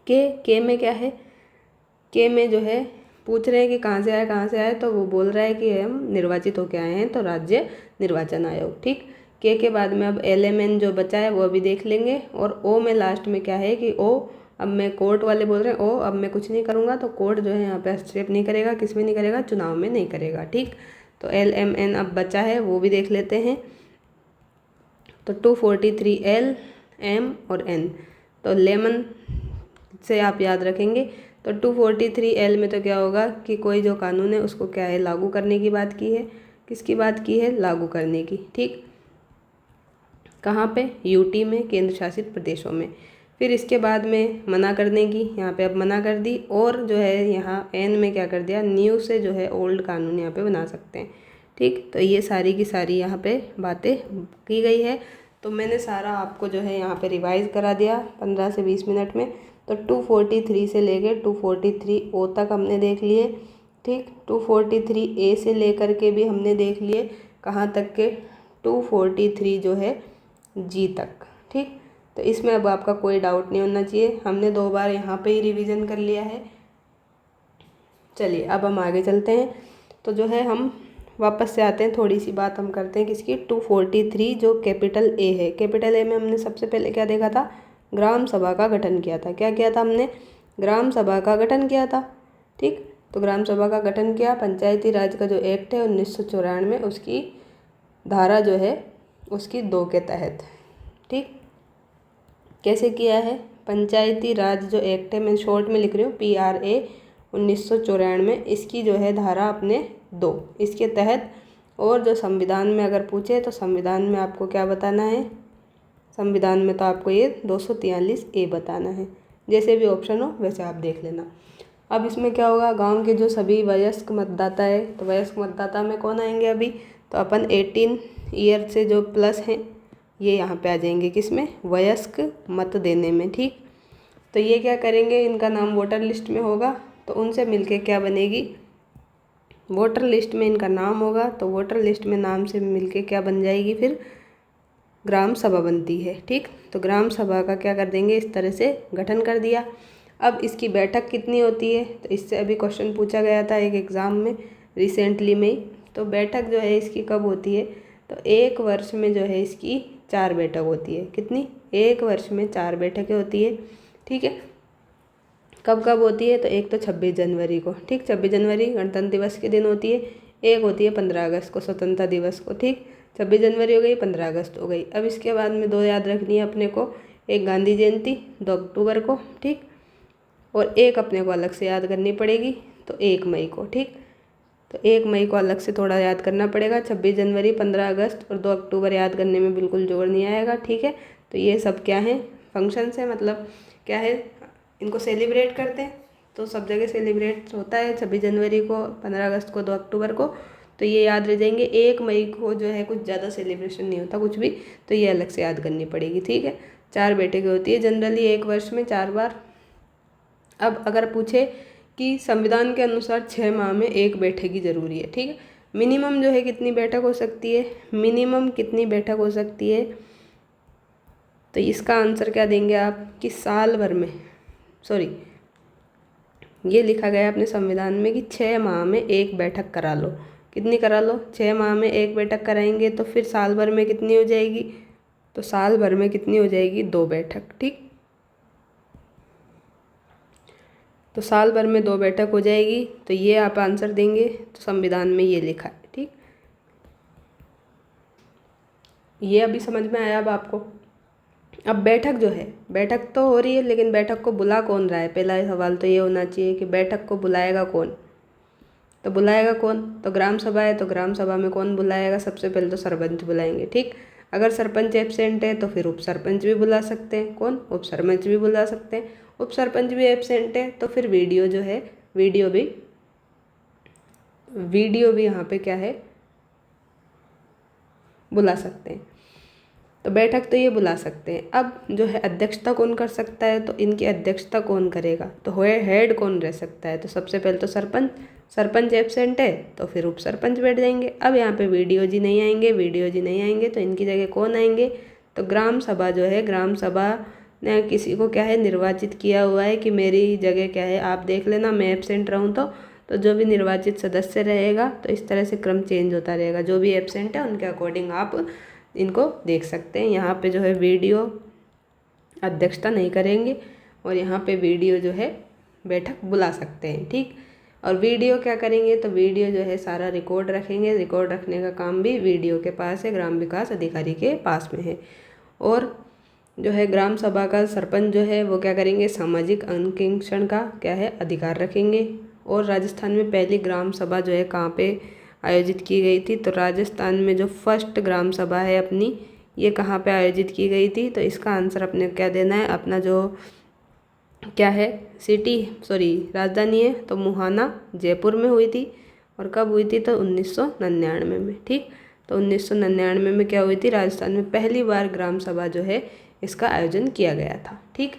S1: K में क्या है, K में जो है पूछ रहे हैं कि कहाँ से आए, तो वो बोल रहा है कि हम निर्वाचित होकर आए हैं, तो राज्य निर्वाचन आयोग, ठीक। के बाद में अब LMN जो बचा है वो अभी देख लेंगे। और O में लास्ट में क्या है कि O, अब मैं कोर्ट वाले बोल रहे हैं O, अब मैं कुछ नहीं करूँगा, तो कोर्ट जो है यहाँ पे हस्तक्षेप नहीं करेगा, किस में नहीं करेगा, चुनाव में नहीं करेगा, ठीक। तो LMN अब बचा है, वो भी देख लेते हैं। तो 243L, M और N, तो लेमन से आप याद रखेंगे। तो 243L में तो क्या होगा कि कोई जो कानून है उसको क्या है, लागू करने की बात की है। किसकी बात की है, लागू करने की, ठीक। कहाँ पे, UT में, केंद्र शासित प्रदेशों में। फिर इसके बाद में मना करने की, यहाँ पे अब मना कर दी। और जो है यहाँ N में क्या कर दिया, न्यू से जो है ओल्ड कानून यहाँ पे बना सकते हैं, ठीक। तो ये सारी की सारी यहाँ पे बातें की गई है। तो मैंने सारा आपको जो है यहाँ पे रिवाइज़ करा दिया 15 से 20 मिनट में। तो 243 से लेकर 243O तक हमने देख लिए, ठीक। 243A से लेकर के भी हमने देख लिए, कहाँ तक के, 243 जो है G तक, ठीक। तो इसमें अब आपका कोई डाउट नहीं होना चाहिए। हमने 2 बार यहाँ पे ही रिवीजन कर लिया है। चलिए अब हम आगे चलते हैं। तो जो है हम वापस से आते हैं, थोड़ी सी बात हम करते हैं किसकी, 243 जो कैपिटल A है। कैपिटल A में हमने सबसे पहले क्या देखा था, ग्राम सभा का गठन किया था। क्या किया था हमने, ग्राम सभा का गठन किया था, ठीक। तो ग्राम सभा का गठन किया। पंचायती राज का जो एक्ट है 1994 में, उसकी धारा जो है उसकी 2 के तहत, ठीक। कैसे किया है, पंचायती राज जो एक्ट है, मैं शॉर्ट में लिख रही हूँ, PRA 1994 में, इसकी जो है धारा अपने 2, इसके तहत। और जो संविधान में अगर पूछे तो संविधान में आपको क्या बताना है, संविधान में तो आपको ये 243A बताना है। जैसे भी ऑप्शन हो वैसे आप देख लेना। अब इसमें क्या होगा, गांव के जो सभी वयस्क मतदाता है, तो वयस्क मतदाता में कौन आएंगे अभी, तो अपन 18 ईयर से जो प्लस हैं ये यहाँ पे आ जाएंगे, किसमें, वयस्क मत देने में। ठीक, तो ये क्या करेंगे, इनका नाम वोटर लिस्ट में होगा तो उनसे मिलके क्या बनेगी, वोटर लिस्ट में इनका नाम होगा तो वोटर लिस्ट में नाम से मिलके क्या बन जाएगी, फिर ग्राम सभा बनती है। ठीक, तो ग्राम सभा का क्या कर देंगे, इस तरह से गठन कर दिया। अब इसकी बैठक कितनी होती है, तो इससे अभी क्वेश्चन पूछा गया था एक एग्ज़ाम में रिसेंटली में ही। तो बैठक जो है इसकी कब होती है, तो 1 वर्ष में जो है इसकी 4 बैठक होती है। कितनी, 1 वर्ष में 4 बैठकें होती है। ठीक है, कब कब होती है, तो एक तो 26 जनवरी को। ठीक, 26 जनवरी गणतंत्र दिवस के दिन होती है। एक होती है 15 अगस्त को, स्वतंत्रता दिवस को। ठीक, 26 जनवरी हो गई, 15 अगस्त हो गई। अब इसके बाद में 2 याद रखनी है अपने को, एक गांधी जयंती 2 अक्टूबर को। ठीक, और एक अपने को अलग से याद करनी पड़ेगी, तो 1 मई को। ठीक, तो 1 मई को अलग से थोड़ा याद करना पड़ेगा। 26 जनवरी, 15 अगस्त और 2 अक्टूबर याद करने में बिल्कुल जोर नहीं आएगा। ठीक है, तो ये सब क्या है, फंक्शंस है, मतलब क्या है, इनको सेलिब्रेट करते हैं। तो सब जगह सेलिब्रेट होता है 26 जनवरी को, 15 अगस्त को, 2 अक्टूबर को, तो ये याद रह जाएंगे। 1 मई को जो है कुछ ज़्यादा सेलिब्रेशन नहीं होता कुछ भी, तो ये अलग से याद करनी पड़ेगी। ठीक है, 4 बैठकें होती है जनरली 1 वर्ष में 4 बार। अब अगर पूछे कि संविधान के अनुसार 6 माह में 1 बैठक की ज़रूरी है। ठीक है, मिनिमम जो है कितनी बैठक हो सकती है, मिनिमम कितनी बैठक हो सकती है, तो इसका आंसर क्या देंगे आप कि साल भर में, सॉरी ये लिखा गया अपने संविधान में कि 6 माह में 1 बैठक करा लो। कितनी करा लो, 6 माह में 1 बैठक कराएंगे तो फिर साल भर में कितनी हो जाएगी, तो साल भर में कितनी हो जाएगी, 2 बैठक। ठीक, तो साल भर में 2 बैठक हो जाएगी, तो ये आप आंसर देंगे। तो संविधान में ये लिखा है। ठीक, ये अभी समझ में आया अब आपको। अब बैठक जो है, बैठक तो हो रही है लेकिन बैठक को बुला कौन रहा है, पहला सवाल तो ये होना चाहिए कि बैठक को बुलाएगा कौन। तो बुलाएगा कौन, तो ग्राम सभा है, तो ग्राम सभा में कौन बुलाएगा, सबसे पहले तो सरपंच बुलाएंगे। ठीक, अगर सरपंच एब्सेंट है तो फिर उप सरपंच भी बुला सकते हैं। कौन, उप सरपंच भी बुला सकते हैं। उप सरपंच भी एब्सेंट है तो फिर वीडियो जो है, वीडियो भी यहाँ पे क्या है, बुला सकते हैं। तो बैठक तो ये बुला सकते हैं। अब जो है अध्यक्षता कौन कर सकता है, तो इनकी अध्यक्षता कौन करेगा, तो हेड कौन रह सकता है, तो सबसे पहले तो सरपंच एब्सेंट है तो फिर उप सरपंच बैठ जाएंगे। अब यहाँ पे वीडियो जी नहीं आएंगे, तो इनकी जगह कौन आएंगे, तो ग्राम सभा जो है, ग्राम सभा ने किसी को क्या है निर्वाचित किया हुआ है कि मेरी जगह क्या है, आप देख लेना, मैं एब्सेंट रहूँ तो जो भी निर्वाचित सदस्य रहेगा, तो इस तरह से क्रम चेंज होता रहेगा। जो भी एब्सेंट है उनके अकॉर्डिंग आप इनको देख सकते हैं। यहाँ पे जो है वीडियो अध्यक्षता नहीं करेंगे और यहाँ पे वीडियो जो है बैठक बुला सकते हैं। ठीक, और वीडियो क्या करेंगे, तो वीडियो जो है सारा रिकॉर्ड रखेंगे। रिकॉर्ड रखने का काम भी वीडियो के पास है, ग्राम विकास अधिकारी के पास में है। और जो है ग्राम सभा का सरपंच जो है वो क्या करेंगे, सामाजिक अंकेक्षण का क्या है अधिकार रखेंगे। और राजस्थान में पहली ग्राम सभा जो है कहाँ पे आयोजित की गई थी, तो राजस्थान में जो फर्स्ट ग्राम सभा है अपनी, ये कहाँ पे आयोजित की गई थी, तो इसका आंसर अपने क्या देना है, अपना जो क्या है राजधानी है, तो मुहाना जयपुर में हुई थी। और कब हुई थी, तो 1999 में। ठीक, तो 1999 में क्या हुई थी, राजस्थान में पहली बार ग्राम सभा जो है इसका आयोजन किया गया था। ठीक,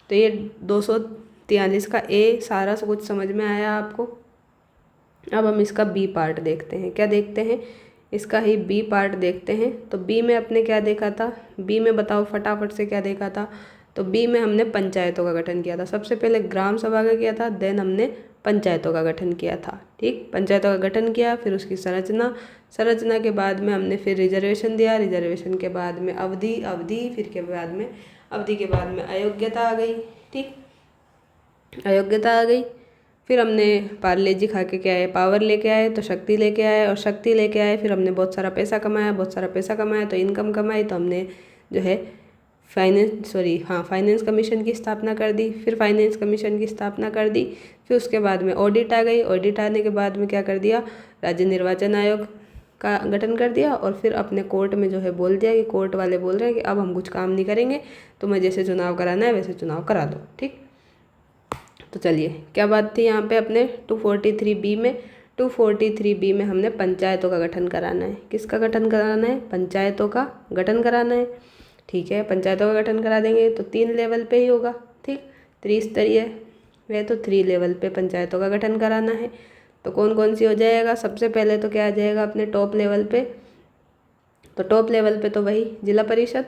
S1: तो ये 243 का ए सारा कुछ समझ में आया आपको। अब हम इसका बी पार्ट देखते हैं। क्या देखते हैं, इसका ही बी पार्ट देखते हैं। तो बी में अपने क्या देखा था, बी में बताओ फटाफट से क्या देखा था, तो बी में हमने पंचायतों का गठन किया था। सबसे पहले ग्राम सभा का किया था, देन हमने पंचायतों का गठन किया था। ठीक, पंचायतों का गठन किया, फिर उसकी संरचना के बाद में हमने फिर रिजर्वेशन दिया, रिजर्वेशन के बाद में अवधि फिर के बाद में अवधि के बाद में अयोग्यता आ गई। ठीक, अयोग्यता आ गई, फिर हमने पार्ले जी खा के क्या है, पावर लेके आए, तो शक्ति लेके आए, और शक्ति लेके आए फिर हमने बहुत सारा पैसा कमाया, तो इनकम कमाई, तो हमने जो है फाइनेंस कमीशन की स्थापना कर दी। फिर फाइनेंस कमीशन की स्थापना कर दी, फिर उसके बाद में ऑडिट आ गई। ऑडिट आने के बाद में क्या कर दिया, राज्य निर्वाचन आयोग का गठन कर दिया। और फिर अपने कोर्ट में जो है बोल दिया कि कोर्ट वाले बोल रहे हैं कि अब हम कुछ काम नहीं करेंगे, तुम्हें जैसे चुनाव कराना है वैसे चुनाव करा दो। ठीक, तो चलिए क्या बात थी यहाँ पे अपने 243B में, 243B में हमने पंचायतों का गठन कराना है। किसका गठन कराना है? पंचायतों का गठन कराना है। ठीक है, पंचायतों का गठन करा देंगे तो 3 लेवल पे ही होगा। ठीक, त्रिस्तरीय वह तो 3 लेवल पे पंचायतों का गठन कराना है। तो कौन कौन सी हो जाएगा? सबसे पहले तो क्या आ जाएगा अपने टॉप लेवल पे? तो टॉप लेवल पे तो वही जिला परिषद,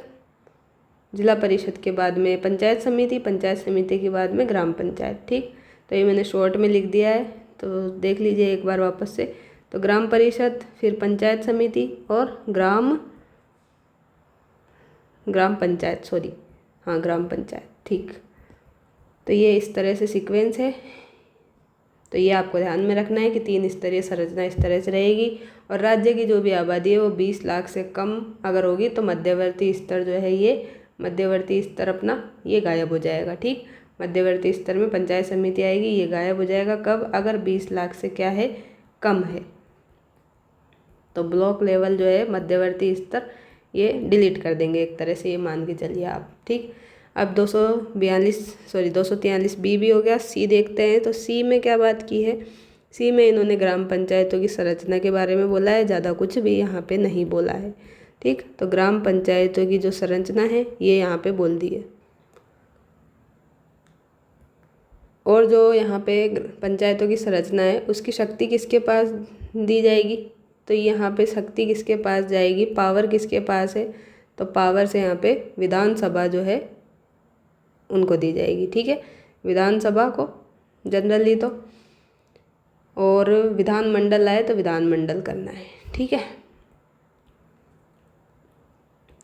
S1: जिला परिषद के बाद में पंचायत समिति, पंचायत समिति के बाद में ग्राम पंचायत। ठीक, तो ये मैंने शॉर्ट में लिख दिया है, तो देख लीजिए एक बार वापस से। तो ग्राम परिषद, फिर पंचायत समिति और ग्राम पंचायत, सॉरी हाँ ग्राम पंचायत। ठीक, तो ये इस तरह से सीक्वेंस है। तो ये आपको ध्यान में रखना है कि 3 स्तरीय संरचना इस तरह से रहेगी। और राज्य की जो भी आबादी है वो 20 लाख से कम अगर होगी तो मध्यवर्ती स्तर जो है, ये मध्यवर्ती स्तर अपना ये गायब हो जाएगा। ठीक, मध्यवर्ती स्तर में पंचायत समिति आएगी, ये गायब हो जाएगा। कब? अगर 20 लाख से क्या है, कम है। तो ब्लॉक लेवल जो है मध्यवर्ती स्तर ये डिलीट कर देंगे एक तरह से, ये मान के चलिए आप। ठीक, अब 243B भी हो गया। सी देखते हैं, तो सी में क्या बात की है? सी में इन्होंने ग्राम पंचायतों की संरचना के बारे में बोला है, ज़्यादा कुछ भी यहाँ पे नहीं बोला है। ठीक, तो ग्राम पंचायतों की जो संरचना है ये यहाँ पे बोल दी है। और जो यहाँ पे पंचायतों की संरचना है उसकी शक्ति किसके पास दी जाएगी? तो यहाँ पे शक्ति किसके पास जाएगी, पावर किसके पास है? तो पावर से यहाँ पे विधानसभा जो है उनको दी जाएगी। ठीक है, विधानसभा को जनरली तो, और विधानमंडल आए तो विधानमंडल करना है। ठीक है,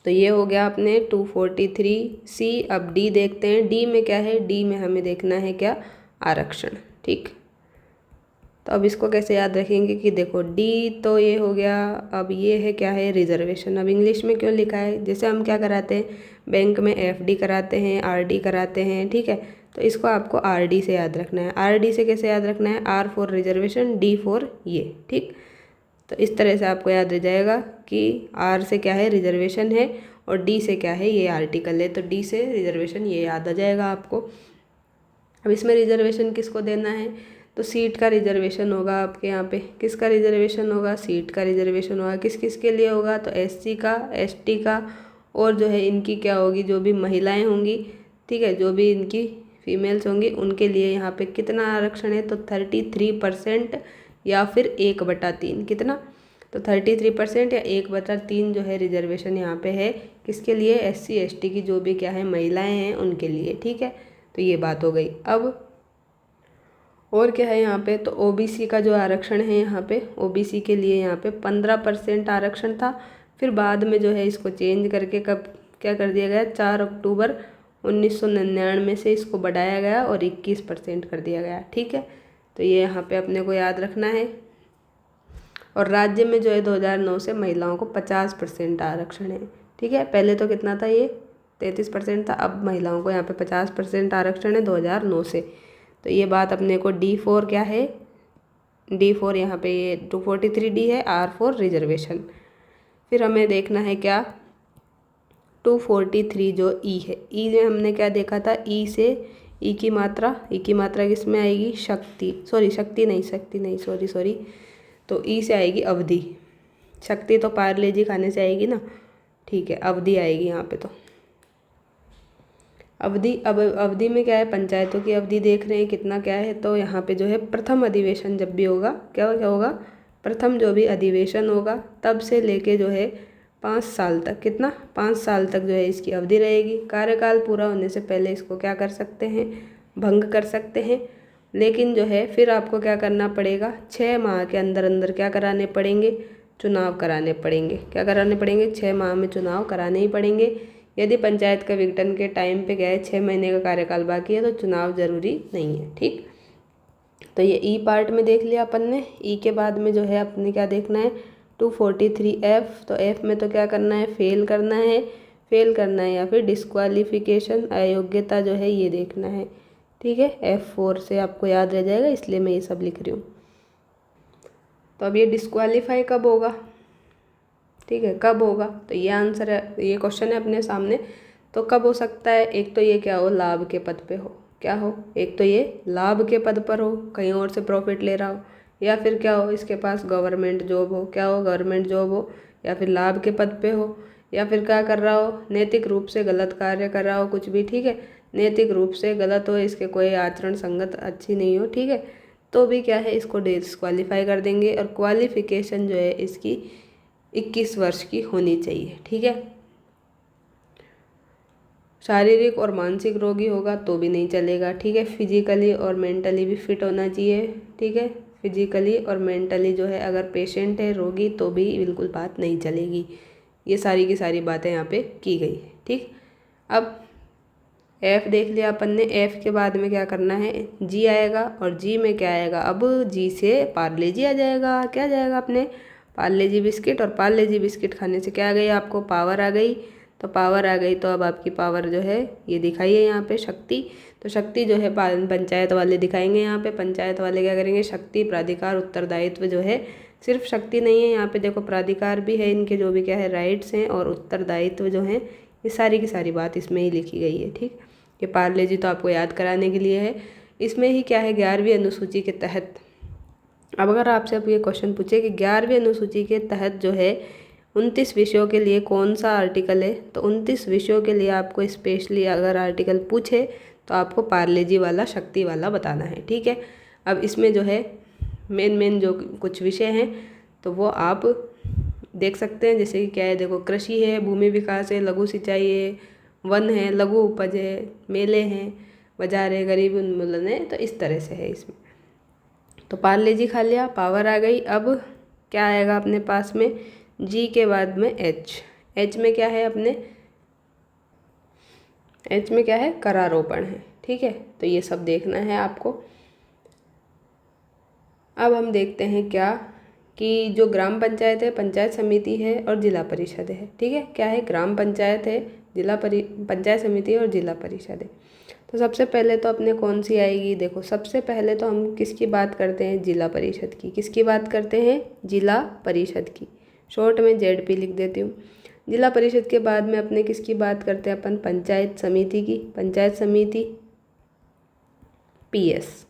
S1: तो ये हो गया अपने 243C। अब डी देखते हैं, डी में क्या है? डी में हमें देखना है क्या? आरक्षण। ठीक, तो अब इसको कैसे याद रखेंगे कि देखो डी तो ये हो गया, अब ये है क्या है? रिजर्वेशन। अब इंग्लिश में क्यों लिखा है? जैसे हम क्या कराते हैं बैंक में, FD कराते हैं, RD कराते हैं। ठीक है, तो इसको आपको RD से याद रखना है। RD से कैसे याद रखना है? R for reservation, D for ये। ठीक, तो इस तरह से आपको याद रह जाएगा कि R से क्या है? रिजर्वेशन है, और D से क्या है? ये आर्टिकल है। तो D से रिजर्वेशन ये याद आ जाएगा आपको। अब इसमें रिजर्वेशन किसको देना है? तो सीट का रिजर्वेशन होगा आपके यहाँ पे। किसका रिजर्वेशन होगा? सीट का रिजर्वेशन होगा। किस किस के लिए होगा? तो SC का, ST का, और जो है इनकी क्या होगी, जो भी महिलाएं होंगी, ठीक है, जो भी इनकी फीमेल्स होंगी उनके लिए यहाँ पे कितना आरक्षण है? तो 33% या फिर 1/3। कितना? तो 33% या 1/3 जो है रिजर्वेशन यहाँ पे है। किसके लिए? SC ST की जो भी क्या है महिलाएँ हैं उनके लिए। ठीक है, तो ये बात हो गई। अब और क्या है यहाँ पे? तो OBC का जो आरक्षण है यहाँ पे, OBC के लिए यहाँ पे 15% आरक्षण था। फिर बाद में जो है इसको चेंज करके कब क्या कर दिया गया? 4 अक्टूबर 1999 से इसको बढ़ाया गया और 21% कर दिया गया। ठीक है, तो ये यहाँ पे अपने को याद रखना है। और राज्य में जो है 2009 से महिलाओं को 50% आरक्षण है। ठीक है, पहले तो कितना था? ये 33% था, अब महिलाओं को यहाँ पे 50% आरक्षण है 2009 से। तो ये बात अपने को D4 क्या है? D4 यहाँ पे ये 243D है, R फॉर रिजर्वेशन। फिर हमें देखना है क्या? 243 जो E है, E में हमने क्या देखा था? E से E की मात्रा किस में आएगी? शक्ति नहीं, सॉरी। तो E से आएगी अवधि। शक्ति तो पार्ले जी खाने से आएगी ना। ठीक है, अवधि आएगी यहाँ पे। तो अवधि, अब अवधि में क्या है? पंचायतों की अवधि देख रहे हैं कितना क्या है? तो यहाँ पे जो है प्रथम अधिवेशन जब भी होगा, क्या होगा? प्रथम जो भी अधिवेशन होगा तब से लेके जो है 5 साल तक, कितना? 5 साल तक जो है इसकी अवधि रहेगी। कार्यकाल पूरा होने से पहले इसको क्या कर सकते हैं? भंग कर सकते हैं। लेकिन जो है फिर आपको क्या करना पड़ेगा? 6 माह के अंदर अंदर क्या कराने पड़ेंगे? चुनाव कराने पड़ेंगे। क्या कराने पड़ेंगे? 6 माह में चुनाव कराने ही पड़ेंगे। यदि पंचायत का विघटन के टाइम पे गए 6 महीने का कार्यकाल बाकी है तो चुनाव जरूरी नहीं है। ठीक, तो ये ई पार्ट में देख लिया अपन ने। ई के बाद में जो है अपने क्या देखना है? 243F। तो F में तो क्या करना है? फेल करना है या फिर डिस्क्वालिफिकेशन, अयोग्यता जो है ये देखना है। ठीक है, F4 से आपको याद रह जाएगा, इसलिए मैं ये सब लिख रही हूँ। तो अब ये डिस्क्वालीफाई कब होगा? ठीक है, कब होगा? तो ये आंसर है, ये क्वेश्चन है अपने सामने। तो कब हो सकता है? एक तो ये क्या हो? लाभ के पद पे हो। क्या हो? एक तो ये लाभ के पद पर हो, कहीं और से प्रॉफिट ले रहा हो, या फिर क्या हो, इसके पास गवर्नमेंट जॉब हो, क्या हो, गवर्नमेंट जॉब हो, या फिर लाभ के पद पे हो, या फिर क्या कर रहा हो, नैतिक रूप से गलत कार्य कर रहा हो, कुछ भी, ठीक है, नैतिक रूप से गलत हो, इसके कोई आचरण संगत अच्छी नहीं हो, ठीक है, तो भी क्या है, इसको डिस्क्वालीफाई कर देंगे। और क्वालिफिकेशन जो है इसकी 21 वर्ष की होनी चाहिए, ठीक है। शारीरिक और मानसिक रोगी होगा तो भी नहीं चलेगा, ठीक है। फिजिकली और मेंटली भी फिट होना चाहिए, ठीक है। फिजिकली और मेंटली जो है अगर पेशेंट है रोगी तो भी बिल्कुल बात नहीं चलेगी। ये सारी की सारी बातें यहाँ पे की गई है, ठीक। अब एफ देख लिया अपन ने, एफ के बाद में क्या करना है, जी आएगा, और जी में क्या आएगा, अब जी से पार्ले जी आ जाएगा। क्या जाएगा अपने, पार्ले जी बिस्किट, और पार्ले जी बिस्किट खाने से क्या आ गई, आपको पावर आ गई। तो पावर आ गई तो अब आपकी पावर जो है ये दिखाई है यहाँ पे शक्ति। तो शक्ति जो है पंचायत वाले दिखाएंगे यहाँ पे। पंचायत वाले क्या करेंगे, शक्ति, प्राधिकार, उत्तरदायित्व जो है, सिर्फ शक्ति नहीं है यहाँ पे, देखो प्राधिकार भी है इनके, जो भी क्या है राइट्स हैं, और उत्तरदायित्व जो हैं, ये सारी की सारी बात इसमें ही लिखी गई है, ठीक। ये पार्ले जी तो आपको याद कराने के लिए है। इसमें ही क्या है, 11वीं अनुसूची के तहत, अब अगर आपसे अब ये क्वेश्चन पूछे कि 11वीं अनुसूची के तहत जो है 29 विषयों के लिए कौन सा आर्टिकल है, तो 29 विषयों के लिए आपको स्पेशली अगर आर्टिकल पूछे तो आपको पार्ले जी वाला, शक्ति वाला बताना है, ठीक है। अब इसमें जो है मेन जो कुछ विषय हैं तो वो आप देख सकते हैं, जैसे कि क्या है, देखो कृषि है, भूमि विकास है, लघु सिंचाई है, वन है, लघु उपज है, मेले हैं, बाजार है, गरीबी उन्मूलन है, तो इस तरह से है इसमें। तो पार्ले जी खा लिया, पावर आ गई। अब क्या आएगा अपने पास में, जी के बाद में एच। एच में क्या है अपने, एच में क्या है, करारोपण है, ठीक है। तो ये सब देखना है आपको। अब हम देखते हैं क्या कि जो ग्राम पंचायत है, पंचायत समिति है और जिला परिषद है, ठीक है। क्या है, ग्राम पंचायत है, पंचायत समिति है और जिला परिषद है। तो सबसे पहले तो अपने कौन सी आएगी, देखो सबसे पहले तो हम किसकी बात करते हैं, जिला परिषद की। किसकी बात करते हैं, जिला परिषद की, शॉर्ट में जेडपी लिख देती हूँ। जिला परिषद के बाद में अपने किसकी बात करते हैं अपन, पंचायत समिति की, पंचायत समिति पीएस,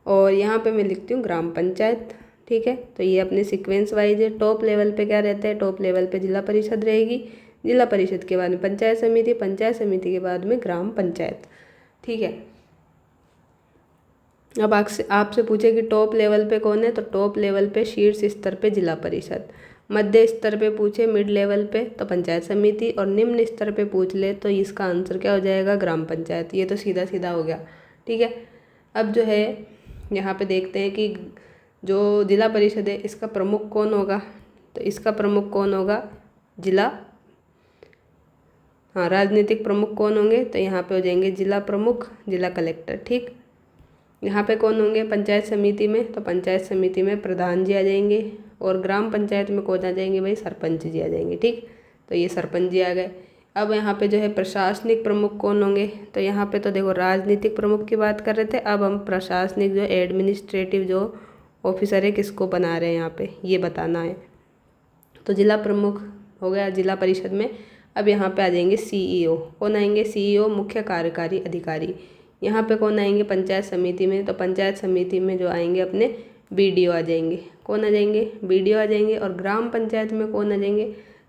S1: और यहाँ पे मैं लिखती हूँ ग्राम पंचायत, ठीक है। तो ये अपने सीक्वेंस वाइज है। टॉप लेवल पे क्या रहता है, टॉप लेवल पे जिला परिषद रहेगी, जिला परिषद के बाद में पंचायत समिति, पंचायत समिति के बाद में ग्राम पंचायत, ठीक है। अब आपसे पूछे कि टॉप लेवल पे कौन है, तो टॉप लेवल पे शीर्ष स्तर पे जिला परिषद, मध्य स्तर पे पूछे मिड लेवल पे तो पंचायत समिति, और निम्न स्तर पे पूछ ले तो इसका आंसर क्या हो जाएगा, ग्राम पंचायत। ये तो सीधा सीधा हो गया, ठीक है। अब जो है यहाँ पे देखते हैं कि जो जिला परिषद है इसका प्रमुख कौन होगा, तो इसका प्रमुख कौन होगा, राजनीतिक प्रमुख कौन होंगे, तो यहाँ पे हो जाएंगे जिला प्रमुख, जिला कलेक्टर, ठीक। यहाँ पे कौन होंगे पंचायत समिति में, तो पंचायत समिति में प्रधान जी आ जाएंगे, और ग्राम पंचायत में कौन आ जाएंगे भाई, सरपंच जी आ जाएंगे, ठीक। तो ये सरपंच जी आ गए। अब यहाँ पे जो है प्रशासनिक प्रमुख कौन होंगे, तो यहाँ पे तो देखो राजनीतिक प्रमुख की बात कर रहे थे, अब हम प्रशासनिक जो एडमिनिस्ट्रेटिव जो ऑफिसर है किसको बना रहे हैं यहाँ पे, ये बताना है। तो जिला प्रमुख हो गया जिला परिषद में। अब यहाँ पे आ जाएंगे सीईओ, कौन आएंगे, सीईओ मुख्य कार्यकारी अधिकारी। यहाँ पे कौन आएंगे पंचायत समिति में, तो पंचायत समिति में जो आएंगे अपने बीडीओ आ जाएंगे, कौन आ जाएंगे, बीडीओ आ जाएंगे। और ग्राम पंचायत में कौन आ जाएंगे,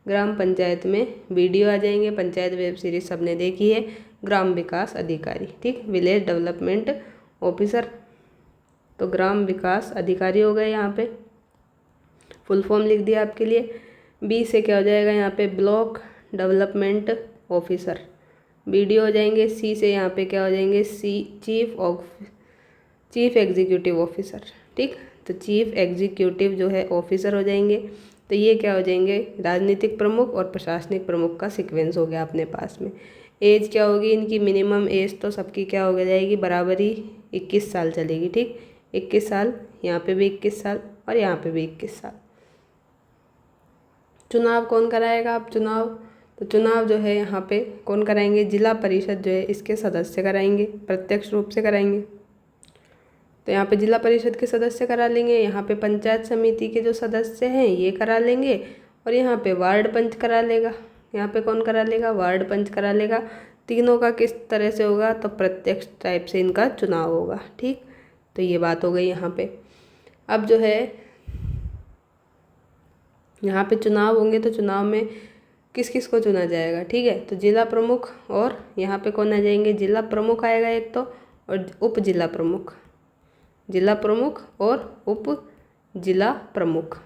S1: ग्राम पंचायत में बीडीओ आ जाएंगे। पंचायत वेब सीरीज सबने देखी है, ग्राम विकास अधिकारी, ठीक, विलेज डेवलपमेंट ऑफिसर, तो ग्राम विकास अधिकारी हो गए। यहाँ पे फुल फॉर्म लिख दिया आपके लिए। बी से क्या हो जाएगा यहाँ पे, ब्लॉक डेवलपमेंट ऑफिसर, बीडीओ हो जाएंगे। सी से यहाँ पे क्या हो जाएंगे, चीफ एग्जीक्यूटिव ऑफिसर, ठीक। तो चीफ एग्जीक्यूटिव जो है ऑफिसर हो जाएंगे। तो ये क्या हो जाएंगे, राजनीतिक प्रमुख और प्रशासनिक प्रमुख का सीक्वेंस हो गया अपने पास में। एज क्या होगी इनकी, मिनिमम एज तो सबकी क्या हो जाएगी, बराबरी 21 साल चलेगी, ठीक। 21 साल, यहाँ पे भी 21 साल और यहाँ पे भी 21 साल। चुनाव कौन कराएगा, आप चुनाव, तो चुनाव जो है यहाँ पे कौन कराएंगे, जिला परिषद जो है इसके सदस्य कराएंगे, प्रत्यक्ष रूप से कराएंगे। तो यहाँ पे जिला परिषद के सदस्य करा लेंगे, यहाँ पे पंचायत समिति के जो सदस्य हैं ये करा लेंगे, और यहाँ पे वार्ड पंच करा लेगा। यहाँ पे कौन करा लेगा, वार्ड पंच करा लेगा। तीनों का किस तरह से होगा, तो प्रत्यक्ष टाइप से इनका चुनाव होगा, ठीक। तो ये बात हो गई यहाँ पे। अब जो है यहाँ पे चुनाव होंगे तो चुनाव में किस किस को चुना जाएगा, ठीक है। तो जिला प्रमुख और यहाँ पे कौन आ जाएंगे, जिला प्रमुख आएगा एक तो, और उप जिला प्रमुख, जिला प्रमुख और उप जिला प्रमुख।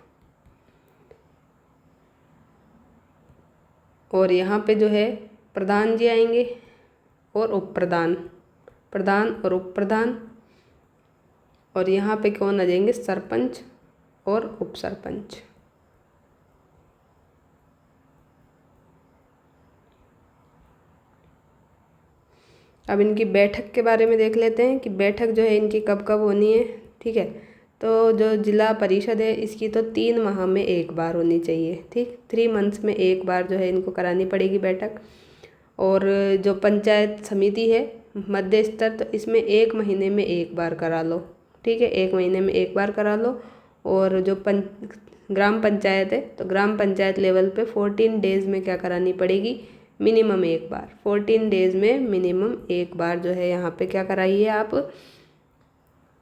S1: और यहाँ पे जो है प्रधान जी आएंगे और उप प्रधान, प्रधान और उप प्रधान। और यहाँ पे कौन आ जाएंगे, सरपंच और उप सरपंच। अब इनकी बैठक के बारे में देख लेते हैं कि बैठक जो है इनकी कब कब होनी है, ठीक है। तो जो जिला परिषद है इसकी तो 3 माह में एक बार होनी चाहिए, ठीक, 3 मंथ्स में एक बार जो है इनको करानी पड़ेगी बैठक। और जो पंचायत समिति है मध्य स्तर, तो इसमें 1 महीने में एक बार करा लो, ठीक है, 1 महीने में एक बार करा लो। और जो ग्राम पंचायत है तो ग्राम पंचायत लेवल पे 14 डेज़ में क्या करानी पड़ेगी, मिनिमम एक बार, 14 डेज़ में मिनिमम एक बार जो है यहाँ पे क्या कराइए, आप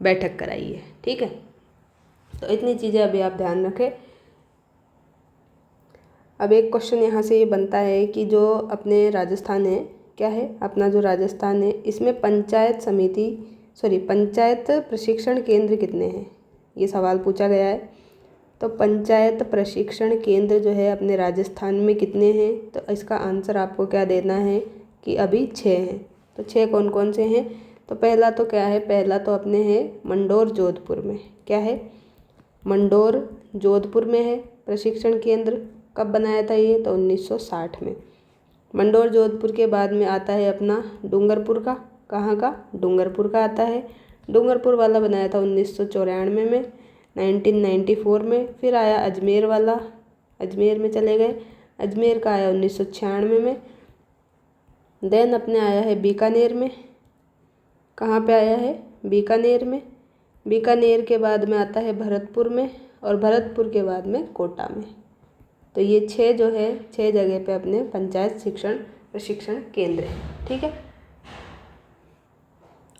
S1: बैठक कराइए, ठीक है। तो इतनी चीज़ें अभी आप ध्यान रखें। अब एक क्वेश्चन यहाँ से ये बनता है कि जो अपने राजस्थान है, क्या है अपना जो राजस्थान है, इसमें पंचायत प्रशिक्षण केंद्र कितने हैं, ये सवाल पूछा गया है। तो पंचायत प्रशिक्षण केंद्र जो है अपने राजस्थान में कितने हैं, तो इसका आंसर आपको क्या देना है कि अभी 6 हैं। तो 6 कौन कौन से हैं, तो पहला तो क्या है, पहला तो अपने है मंडोर जोधपुर में, क्या है, मंडोर जोधपुर में है प्रशिक्षण केंद्र। कब बनाया था ये, तो 1960 में। मंडोर जोधपुर के बाद में आता है अपना डूंगरपुर का, कहाँ का, डूंगरपुर का आता है। डूंगरपुर वाला बनाया था 1994 में, 1994 में। फिर आया अजमेर वाला, अजमेर में चले गए, अजमेर का आया 1996 में। देन अपने आया है बीकानेर में, कहाँ पे आया है, बीकानेर में। बीकानेर के बाद में आता है भरतपुर में, और भरतपुर के बाद में कोटा में। तो ये 6 जो है 6 जगह पे अपने पंचायत शिक्षण प्रशिक्षण केंद्र है, ठीक है।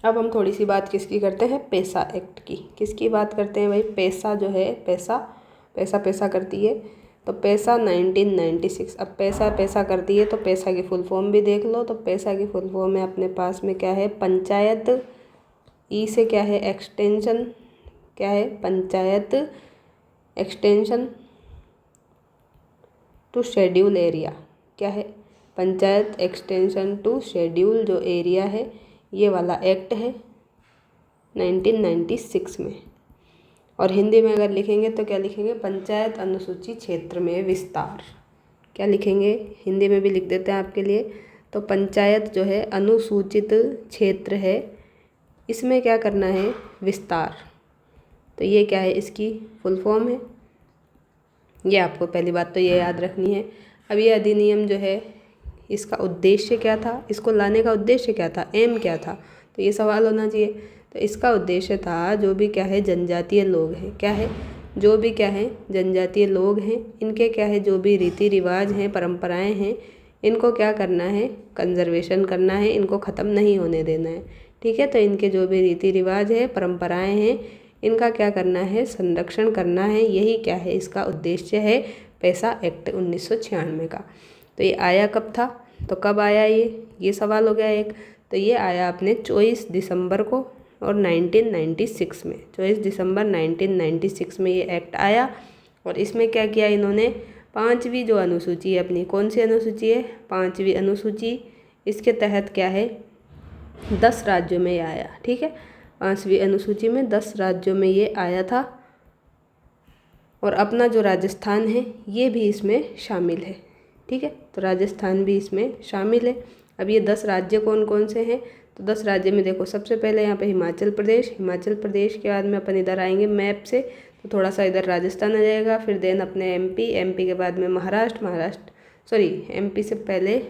S1: अब हम थोड़ी सी बात किसकी करते हैं, पैसा एक्ट की। किसकी बात करते हैं भाई, पैसा जो है, पैसा करती है। तो पैसा 1996। अब पैसा करती है तो पैसा की फुल फॉर्म भी देख लो। तो पैसा की फुल फॉर्म में अपने पास में क्या है, पंचायत, ई से क्या है, एक्सटेंशन, क्या है, panchayat extension to schedule area, क्या है, पंचायत एक्सटेंशन टू शेड्यूल जो एरिया है, ये वाला एक्ट है 1996 में। और हिंदी में अगर लिखेंगे तो क्या लिखेंगे, पंचायत अनुसूचित क्षेत्र में विस्तार। क्या लिखेंगे, हिंदी में भी लिख देते हैं आपके लिए। तो पंचायत जो है अनुसूचित क्षेत्र है, इसमें क्या करना है, विस्तार। तो ये क्या है, इसकी फुल फॉर्म है। ये आपको पहली बात तो ये याद रखनी है। अब ये अधिनियम जो है इसका उद्देश्य क्या था, इसको लाने का उद्देश्य क्या था, एम क्या था, तो ये सवाल होना चाहिए। तो इसका उद्देश्य था जो भी क्या है जनजातीय लोग हैं, क्या है, जो भी क्या है जनजातीय लोग हैं, इनके क्या है जो भी रीति रिवाज हैं, परंपराएं हैं, इनको क्या करना है, कंजर्वेशन करना है, इनको ख़त्म नहीं होने देना है, ठीक है। तो इनके जो भी रीति रिवाज है, परंपराएं हैं, इनका क्या करना है, संरक्षण करना है। यही क्या है, इसका उद्देश्य है पैसा एक्ट 1996 का। तो ये आया कब था, तो कब आया ये सवाल हो गया एक। तो ये आया अपने 24 दिसंबर को और 1996 में, 24 दिसंबर 1996 में ये एक्ट आया। और इसमें क्या किया इन्होंने, 5वीं जो अनुसूची है अपनी, कौन सी अनुसूची है, 5वीं अनुसूची, इसके तहत क्या है 10 राज्यों में ये आया, ठीक है। 5वीं अनुसूची में 10 राज्यों में ये आया था। और अपना जो राजस्थान है ये भी इसमें शामिल है, ठीक है। तो राजस्थान भी इसमें शामिल है। अब ये 10 राज्य कौन कौन से हैं, तो 10 राज्य में देखो सबसे पहले यहाँ पे हिमाचल प्रदेश के बाद में अपन इधर आएंगे मैप से, तो थोड़ा सा इधर राजस्थान आ जाएगा। फिर देन अपने एमपी के बाद में एमपी से पहले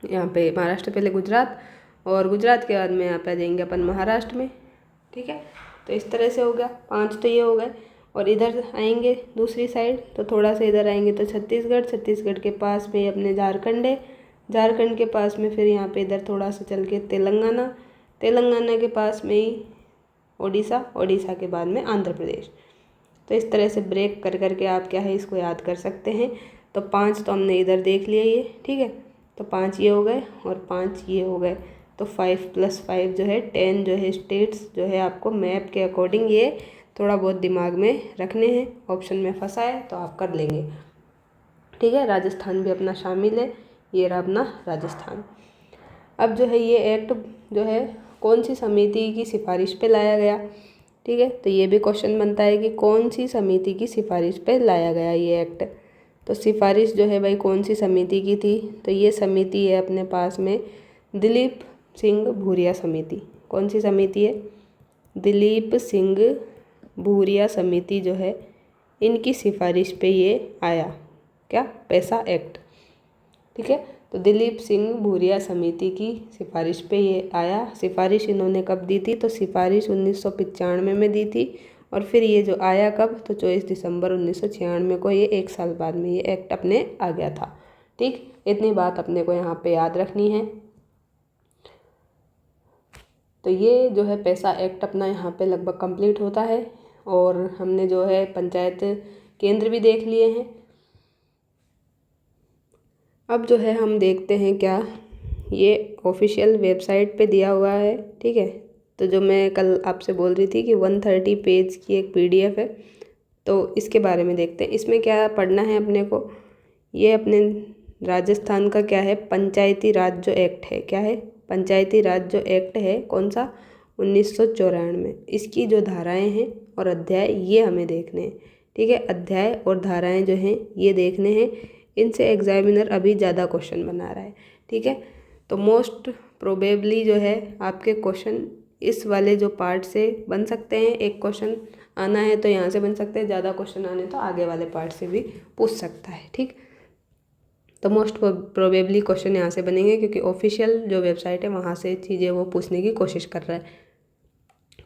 S1: यहाँ पे महाराष्ट्र, पहले गुजरात, और गुजरात के बाद में यहाँ पे आ जाएंगे अपन महाराष्ट्र में, ठीक है। तो इस तरह से हो गया, 5 तो ये हो गए। और इधर आएंगे दूसरी साइड, तो थोड़ा सा इधर आएंगे तो छत्तीसगढ़ के पास में अपने झारखंड है, झारखंड के पास में फिर यहाँ पे इधर थोड़ा सा चल के तेलंगाना के पास में ही ओडिशा, ओडिशा के बाद में आंध्र प्रदेश। तो इस तरह से ब्रेक कर करके आप क्या है इसको याद कर सकते हैं। तो 5 तो हमने इधर देख लिया ये, ठीक है। तो 5 ये हो गए और 5 ये हो गए। तो 5 + 5 जो है 10 जो है स्टेट्स जो है आपको मैप के अकॉर्डिंग ये थोड़ा बहुत दिमाग में रखने हैं। ऑप्शन में फंसा है तो आप कर लेंगे, ठीक है। राजस्थान भी अपना शामिल है, ये रहा अपना राजस्थान। अब जो है ये एक्ट जो है कौन सी समिति की सिफारिश पे लाया गया, ठीक है। तो ये भी क्वेश्चन बनता है कि कौन सी समिति की सिफारिश पे लाया गया ये एक्ट। तो सिफारिश जो है भाई कौन सी समिति की थी, तो ये समिति है अपने पास में दिलीप सिंह भूरिया समिति। कौन सी समिति है? दिलीप सिंह भूरिया समिति जो है इनकी सिफारिश पे ये आया क्या, पैसा एक्ट, ठीक है। तो दिलीप सिंह भूरिया समिति की सिफारिश पे ये आया। सिफारिश इन्होंने कब दी थी? तो सिफारिश 1995 में दी थी। और फिर ये जो आया कब? तो 24 दिसंबर 1996 को, ये 1 साल बाद में ये एक्ट अपने आ गया था, ठीक। इतनी बात अपने को यहाँ पे याद रखनी है। तो ये जो है पैसा एक्ट अपना यहाँ पे लगभग कंप्लीट होता है। और हमने जो है पंचायत केंद्र भी देख लिए हैं। अब जो है हम देखते हैं क्या, ये ऑफिशियल वेबसाइट पे दिया हुआ है, ठीक है। तो जो मैं कल आपसे बोल रही थी कि 130 पेज की एक PDF है, तो इसके बारे में देखते हैं। इसमें क्या पढ़ना है अपने को? ये अपने राजस्थान का क्या है, पंचायती राज जो एक्ट है, क्या है? पंचायती राज जो एक्ट है, कौन सा? 1994। इसकी जो धाराएं हैं और अध्याय ये हमें देखने हैं, ठीक है। अध्याय और धाराएं जो हैं ये देखने हैं। इनसे एग्जामिनर अभी ज़्यादा क्वेश्चन बना रहा है, ठीक है। तो मोस्ट प्रोबेबली जो है आपके क्वेश्चन इस वाले जो पार्ट से बन सकते हैं। एक क्वेश्चन आना है तो यहाँ से बन सकते हैं, ज़्यादा क्वेश्चन आने तो आगे वाले पार्ट से भी पूछ सकता है, ठीक। तो मोस्ट प्रोबेबली क्वेश्चन यहाँ से बनेंगे, क्योंकि ऑफिशियल जो वेबसाइट है वहाँ से चीज़ें वो पूछने की कोशिश कर रहा है।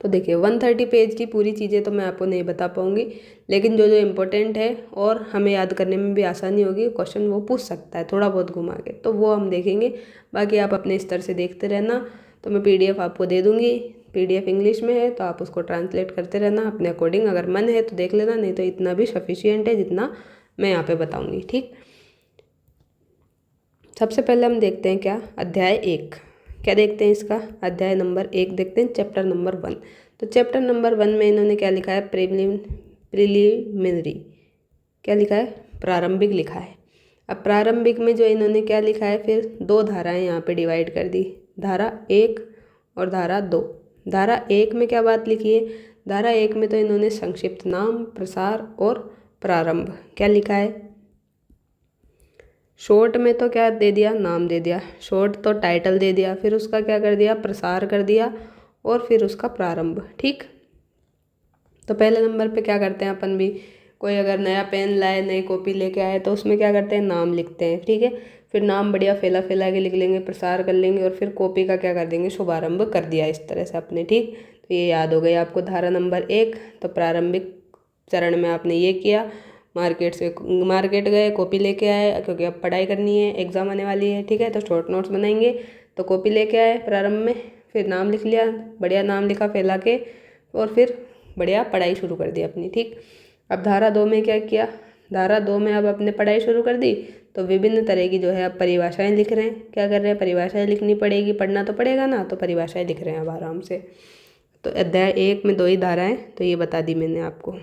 S1: तो देखिए 130 पेज की पूरी चीज़ें तो मैं आपको नहीं बता पाऊँगी, लेकिन जो जो इम्पोर्टेंट है और हमें याद करने में भी आसानी होगी, क्वेश्चन वो पूछ सकता है थोड़ा बहुत घुमा के, तो वो हम देखेंगे। बाकी आप अपने स्तर से देखते रहना। तो मैं PDF आपको दे दूँगी, PDF इंग्लिश में है, तो आप उसको ट्रांसलेट करते रहना अपने अकॉर्डिंग। अगर मन है तो देख लेना, नहीं तो इतना भी सफिशियेंट है जितना मैं यहाँ पर बताऊँगी, ठीक। सबसे पहले हम देखते हैं क्या, अध्याय 1। क्या देखते हैं इसका? अध्याय नंबर 1 देखते हैं, चैप्टर नंबर 1। तो चैप्टर नंबर 1 में इन्होंने क्या लिखा है? प्रिलिमिनरी, क्या लिखा है? प्रारंभिक लिखा है। अब प्रारंभिक में जो इन्होंने क्या लिखा है, फिर 2 धाराएं यहाँ पे डिवाइड कर दी, धारा 1 और धारा 2। धारा 1 में क्या बात लिखी है? धारा 1 में तो इन्होंने संक्षिप्त नाम, प्रसार और प्रारंभ क्या लिखा है? शॉर्ट में तो क्या दे दिया? नाम दे दिया। शॉर्ट तो टाइटल दे दिया, फिर उसका क्या कर दिया? प्रसार कर दिया, और फिर उसका प्रारंभ, ठीक। तो पहले नंबर पे क्या करते हैं अपन भी, कोई अगर नया पेन लाए, नई कॉपी लेके आए, तो उसमें क्या करते हैं? नाम लिखते हैं, ठीक है। फिर नाम बढ़िया फैला फैला के लिख लेंगे, प्रसार कर लेंगे, और फिर कॉपी का क्या कर देंगे? शुभारंभ कर दिया इस तरह से अपने, ठीक। तो ये याद हो गई आपको धारा नंबर 1। तो प्रारंभिक चरण में आपने ये किया, मार्केट गए, कॉपी लेके आए, क्योंकि अब पढ़ाई करनी है, एग्ज़ाम आने वाली है, ठीक है। तो शॉर्ट नोट्स बनाएंगे, तो कॉपी लेके आए प्रारंभ में, फिर नाम लिख लिया, बढ़िया नाम लिखा फैला के, और फिर बढ़िया पढ़ाई शुरू कर दी अपनी, ठीक। अब धारा 2 में क्या किया? धारा 2 में अब अपने पढ़ाई शुरू कर दी, तो विभिन्न तरह की जो है अब परिभाषाएँ लिख रहे हैं। क्या कर रहे हैं? परिभाषाएँ लिखनी पड़ेगी, पढ़ना तो पड़ेगा ना, तो परिभाषाएँ लिख रहे हैं अब आराम से। तो अध्याय 1 में 2 ही धाराएँ, तो ये बता दी मैंने आपको।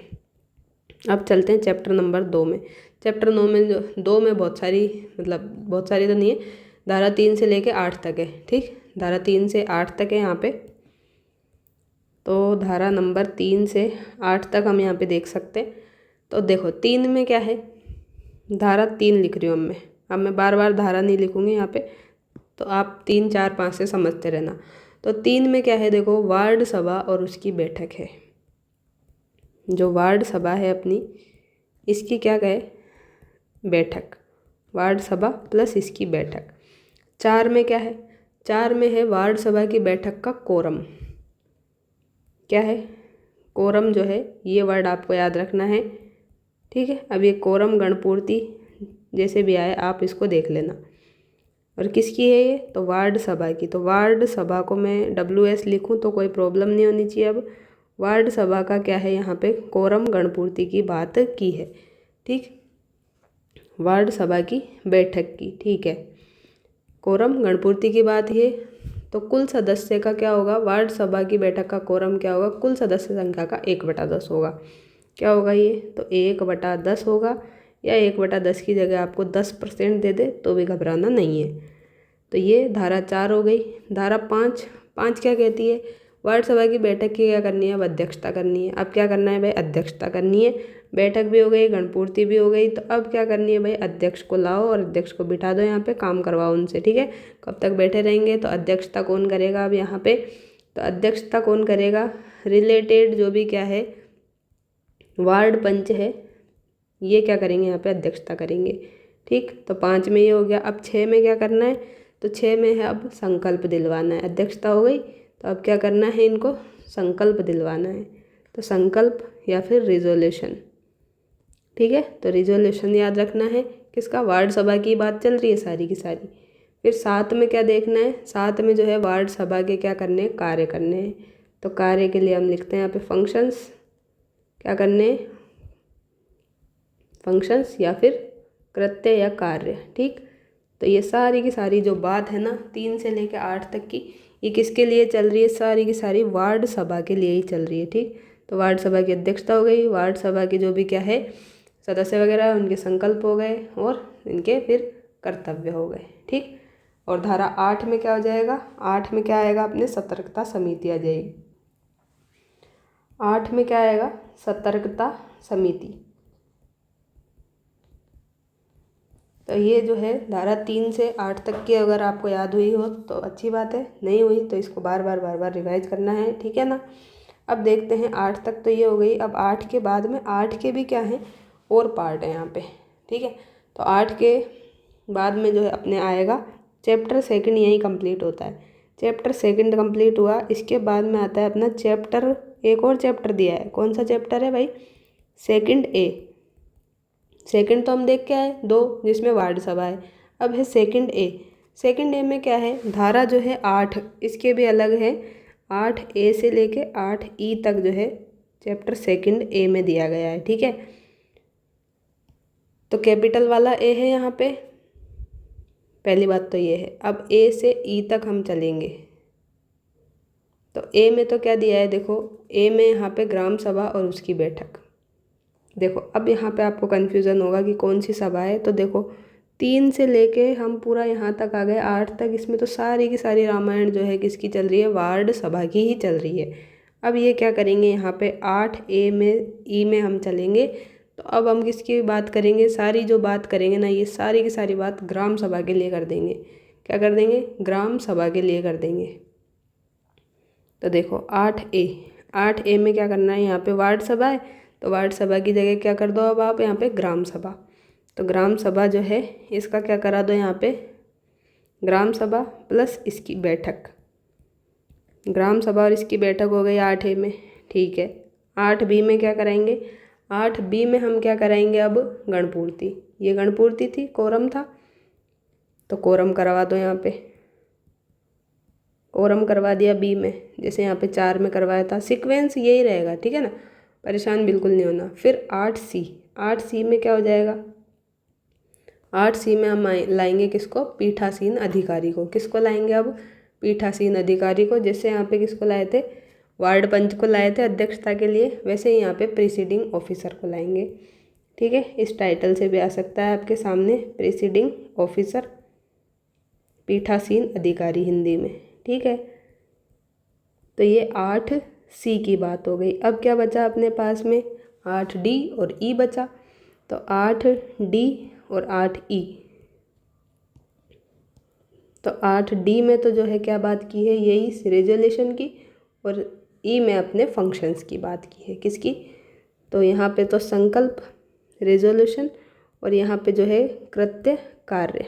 S1: अब चलते हैं चैप्टर नंबर 2 में। चैप्टर 9 में जो 2 में बहुत सारी, मतलब बहुत सारी तो नहीं है, धारा 3 से लेके 8 तक है, ठीक। धारा 3 से 8 तक है यहाँ पे। तो धारा नंबर 3 से 8 तक हम यहाँ पे देख सकते हैं। तो देखो 3 में क्या है? धारा 3 लिख रही हूँ अब मैं बार बार धारा नहीं लिखूँगी यहाँ पे, तो आप 3, 4, 5 से समझते रहना। तो 3 में क्या है? देखो, वार्ड सभा और उसकी बैठक है। जो वार्ड सभा है अपनी, इसकी क्या कहे? बैठक। वार्ड सभा प्लस इसकी बैठक। 4 में क्या है? 4 में है वार्ड सभा की बैठक का कोरम। क्या है? कोरम जो है, ये वर्ड आपको याद रखना है, ठीक है। अब ये कोरम गणपूर्ति जैसे भी आए आप इसको देख लेना। और किसकी है ये? तो वार्ड सभा की। तो वार्ड सभा को मैं WS लिखूं तो कोई प्रॉब्लम नहीं होनी चाहिए अब। वार्ड सभा का क्या है, यहाँ पे कोरम गणपूर्ति की बात की है। ठीक, वार्ड सभा की बैठक की, ठीक है, कोरम गणपूर्ति की बात है। तो कुल सदस्य का क्या होगा, वार्ड सभा की बैठक का कोरम क्या होगा, कुल सदस्य संख्या का 1/10 होगा। क्या होगा ये, तो 1/10 होगा, या 1/10 की जगह आपको 10% दे दे तो भी घबराना नहीं है। तो ये धारा 4 हो गई। धारा 5 क्या कहती है, वार्ड सभा की बैठक की क्या करनी है, अब अध्यक्षता करनी है। अब क्या करना है भाई, अध्यक्षता करनी है। बैठक भी हो गई, गणपूर्ति भी हो गई, तो अब क्या करनी है भाई, अध्यक्ष को लाओ और अध्यक्ष को बिठा दो, यहाँ पे काम करवाओ उनसे। ठीक है, कब तक बैठे रहेंगे, तो अध्यक्षता कौन करेगा अब यहाँ पे, तो अध्यक्षता कौन करेगा, रिलेटेड जो भी क्या है वार्ड पंच है, ये क्या करेंगे यहाँ पे अध्यक्षता करेंगे। ठीक, तो 5 में ये हो गया। अब 6 में क्या करना है, तो 6 में है अब संकल्प दिलवाना है। अध्यक्षता हो गई, तो अब क्या करना है, इनको संकल्प दिलवाना है। तो संकल्प या फिर रिजोल्यूशन। ठीक है, तो रिजोल्यूशन याद रखना है, किसका, वार्ड सभा की बात चल रही है सारी की सारी। फिर 7 में क्या देखना है, 7 में जो है वार्ड सभा के क्या करने हैं, कार्य करने हैं। तो कार्य के लिए हम लिखते हैं यहाँ पे फंक्शंस, क्या करने, फंक्शंस या फिर कृत्य या कार्य। ठीक, तो ये सारी की सारी जो बात है ना 3 से लेकर 8 तक की, ये किसके लिए चल रही है, सारी की सारी वार्ड सभा के लिए ही चल रही है। ठीक, तो वार्ड सभा की अध्यक्षता हो गई, वार्ड सभा के जो भी क्या है सदस्य वगैरह उनके संकल्प हो गए और इनके फिर कर्तव्य हो गए। ठीक, और धारा 8 में क्या हो जाएगा, 8 में क्या आएगा, अपने सतर्कता समिति आ जाएगी। 8 में क्या आएगा, सतर्कता समिति। तो ये जो है धारा 3 से 8 तक की अगर आपको याद हुई हो तो अच्छी बात है, नहीं हुई तो इसको बार बार रिवाइज करना है। ठीक है ना, अब देखते हैं 8 तक तो ये हो गई। अब 8 के बाद में 8 के भी क्या हैं और पार्ट है यहाँ पे। ठीक है, तो 8 के बाद में जो है अपने आएगा चैप्टर 2 यहीं कंप्लीट होता है। चैप्टर 2 कंप्लीट हुआ, इसके बाद में आता है अपना चैप्टर, एक और चैप्टर दिया है। कौन सा चैप्टर है भाई, 2A। 2 तो हम देख के आए 2, जिसमें वार्ड सभा है। अब है 2A। 2A में क्या है, धारा जो है 8, इसके भी अलग है। 8A से लेके 8E तक जो है चैप्टर 2A में दिया गया है। ठीक है, तो कैपिटल वाला ए है यहाँ पे, पहली बात तो ये है। अब ए से ई तक हम चलेंगे, तो ए में तो क्या दिया है, देखो ए में यहाँ पे ग्राम सभा और उसकी बैठक। देखो अब यहाँ पे आपको कन्फ्यूज़न होगा कि कौन सी सभा है, तो देखो 3 से लेके हम पूरा यहाँ तक आ गए 8 तक, इसमें तो सारी की सारी रामायण जो है किसकी चल रही है, वार्ड सभा की ही चल रही है। अब ये क्या करेंगे, यहाँ पे 8A में ई में हम चलेंगे, तो अब हम किसकी बात करेंगे, सारी जो बात करेंगे ना ये सारी की सारी बात ग्राम सभा के लिए कर देंगे। क्या कर देंगे, ग्राम सभा के लिए कर देंगे। तो देखो 8A में क्या करना है, यहाँ पे वार्ड सभा है, तो वार्ड सभा की जगह क्या कर दो अब आप यहाँ पे ग्राम सभा। तो ग्राम सभा जो है इसका क्या करा दो यहाँ पे, ग्राम सभा प्लस इसकी बैठक। ग्राम सभा और इसकी बैठक हो गई 8A में। ठीक है, 8B में क्या कराएंगे, 8B में हम क्या कराएंगे, अब गणपूर्ति। ये गणपूर्ति थी, कोरम था, तो कोरम करवा दो यहाँ पे। कोरम करवा दिया बी में, जैसे यहाँ पे 4 में करवाया था, सीक्वेंस यही रहेगा। ठीक है ना, परेशान बिल्कुल नहीं होना। फिर 8C में क्या हो जाएगा, 8C में हम लाएंगे किसको, पीठासीन अधिकारी को। किसको लाएंगे अब, पीठासीन अधिकारी को। जैसे यहाँ पे किसको लाए थे, वार्ड पंच को लाए थे अध्यक्षता के लिए, वैसे ही यहाँ पे प्रीसीडिंग ऑफिसर को लाएंगे। ठीक है, इस टाइटल से भी आ सकता है आपके सामने, प्रीसीडिंग ऑफिसर, पीठासीन अधिकारी हिंदी में। ठीक है, तो ये 8C की बात हो गई। अब क्या बचा अपने पास में, 8D और E बचा। तो 8D और 8E, तो 8D में तो जो है क्या बात की है, यही रेजोल्यूशन की, और E में अपने फंक्शंस की बात की है। किसकी, तो यहाँ पे तो संकल्प, रेजोल्यूशन, और यहाँ पे जो है कृत्य, कार्य।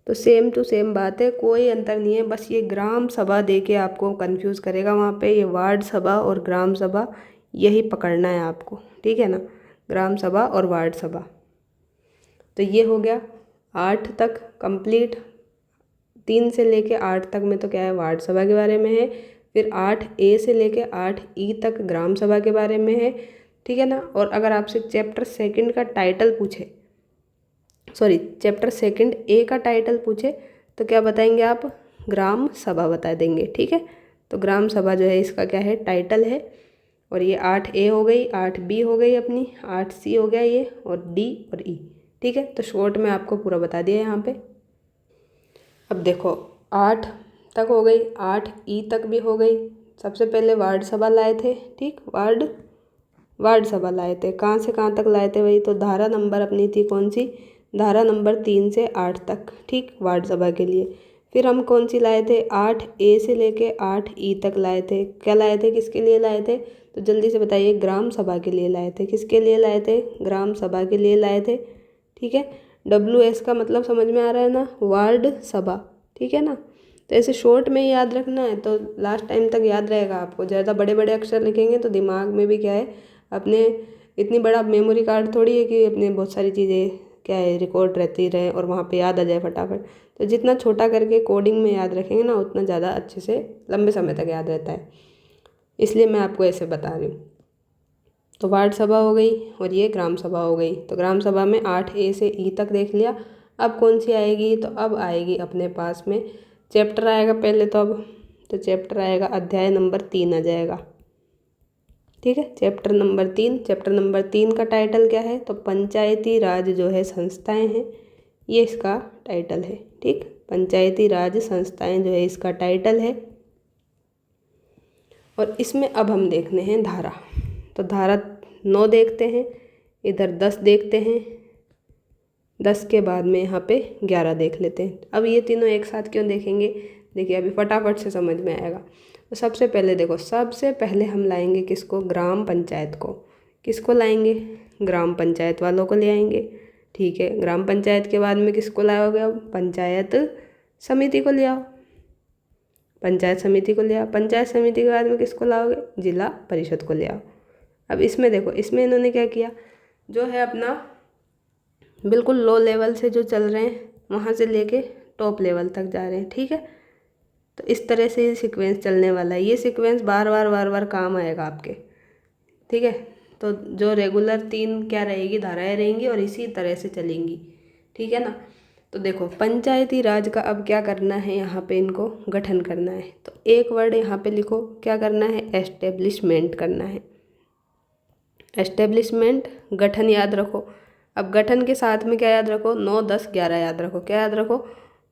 S1: तो सेम टू सेम बात है, कोई अंतर नहीं है। बस ये ग्राम सभा दे के आपको कंफ्यूज करेगा वहाँ पे, ये वार्ड सभा और ग्राम सभा यही पकड़ना है आपको। ठीक है ना, ग्राम सभा और वार्ड सभा। तो ये हो गया 8 तक कंप्लीट। 3 से लेके 8 तक में तो क्या है, वार्ड सभा के बारे में है। फिर 8A से लेके 8E तक ग्राम सभा के बारे में है, ठीक है ना। और अगर आपसे चैप्टर सेकंड का टाइटल पूछे, सॉरी चैप्टर सेकंड A का टाइटल पूछे तो क्या बताएंगे आप, ग्राम सभा बता देंगे, ठीक है। तो ग्राम सभा जो है इसका क्या है, टाइटल है। और ये 8A हो गई, 8B हो गई अपनी, 8C हो गया ये, और D और E, ठीक है। तो शॉर्ट में आपको पूरा बता दिया यहाँ पे। अब देखो 8 तक हो गई, 8E तक भी हो गई। सबसे पहले वार्ड सभा लाए थे, ठीक, वार्ड सभा लाए थे। कहाँ से कहाँ तक लाए थे वही, तो धारा नंबर अपनी थी कौन सी, धारा नंबर 3 से 8 तक, ठीक, वार्ड सभा के लिए। फिर हम कौन सी लाए थे, 8A से लेके 8E तक लाए थे। क्या लाए थे, किसके लिए लाए थे, तो जल्दी से बताइए, ग्राम सभा के लिए लाए थे। किसके लिए लाए थे, ग्राम सभा के लिए लाए थे, ठीक है। WS का मतलब समझ में आ रहा है ना, वार्ड सभा, ठीक है ना। तो ऐसे शॉर्ट में याद रखना है तो लास्ट टाइम तक याद रहेगा आपको। ज़्यादा बड़े बड़े अक्षर लिखेंगे तो दिमाग में भी क्या है, अपने इतनी बड़ा मेमोरी कार्ड थोड़ी है कि अपने बहुत सारी चीज़ें क्या है रिकॉर्ड रहती रहे और वहाँ पे याद आ जाए फटाफट। तो जितना छोटा करके कोडिंग में याद रखेंगे ना, उतना ज़्यादा अच्छे से लंबे समय तक याद रहता है, इसलिए मैं आपको ऐसे बता रही हूँ। तो वार्ड सभा हो गई और ये ग्राम सभा हो गई। तो ग्राम सभा में 8A से E तक देख लिया। अब कौन सी आएगी, तो अब आएगी अपने पास में चैप्टर आएगा पहले तो। अब तो चैप्टर आएगा, अध्याय नंबर 3 आ जाएगा, ठीक है। चैप्टर नंबर 3, चैप्टर नंबर 3 का टाइटल क्या है, तो पंचायती राज जो है संस्थाएं हैं, ये इसका टाइटल है, ठीक। पंचायती राज संस्थाएं जो है इसका टाइटल है। और इसमें अब हम देखने हैं धारा। तो धारा 9 देखते हैं, इधर 10 देखते हैं, 10 के बाद में यहाँ पे 11 देख लेते हैं। अब ये तीनों एक साथ क्यों देखेंगे, देखिए अभी फटाफट से समझ में आएगा। तो सबसे पहले देखो, सबसे पहले हम लाएंगे किसको, ग्राम पंचायत को। किसको लाएंगे, ग्राम पंचायत वालों को ले आएंगे, ठीक है। ग्राम पंचायत के बाद में किसको लाओगे, अब पंचायत समिति को ले आओ, पंचायत समिति को ले आओ। पंचायत समिति के बाद में किसको लाओगे, जिला परिषद को ले आओ। अब इसमें देखो, इसमें इन्होंने क्या किया, जो है अपना बिल्कुल लो लेवल से जो चल रहे हैं वहाँ से लेके टॉप लेवल तक जा रहे हैं, ठीक है। तो इस तरह से ये सीक्वेंस चलने वाला है। ये सीक्वेंस बार बार काम आएगा आपके, ठीक है। तो जो रेगुलर 3 क्या रहेगी, धाराएं रहेंगी और इसी तरह से चलेंगी, ठीक है ना। तो देखो पंचायती राज का अब क्या करना है, यहाँ पे इनको गठन करना है। तो एक वर्ड यहाँ पे लिखो, क्या करना है, एस्टेब्लिशमेंट करना है। एस्टेब्लिशमेंट, गठन याद रखो। अब गठन के साथ में क्या याद रखो, 9, 10, 11 याद रखो। क्या याद रखो,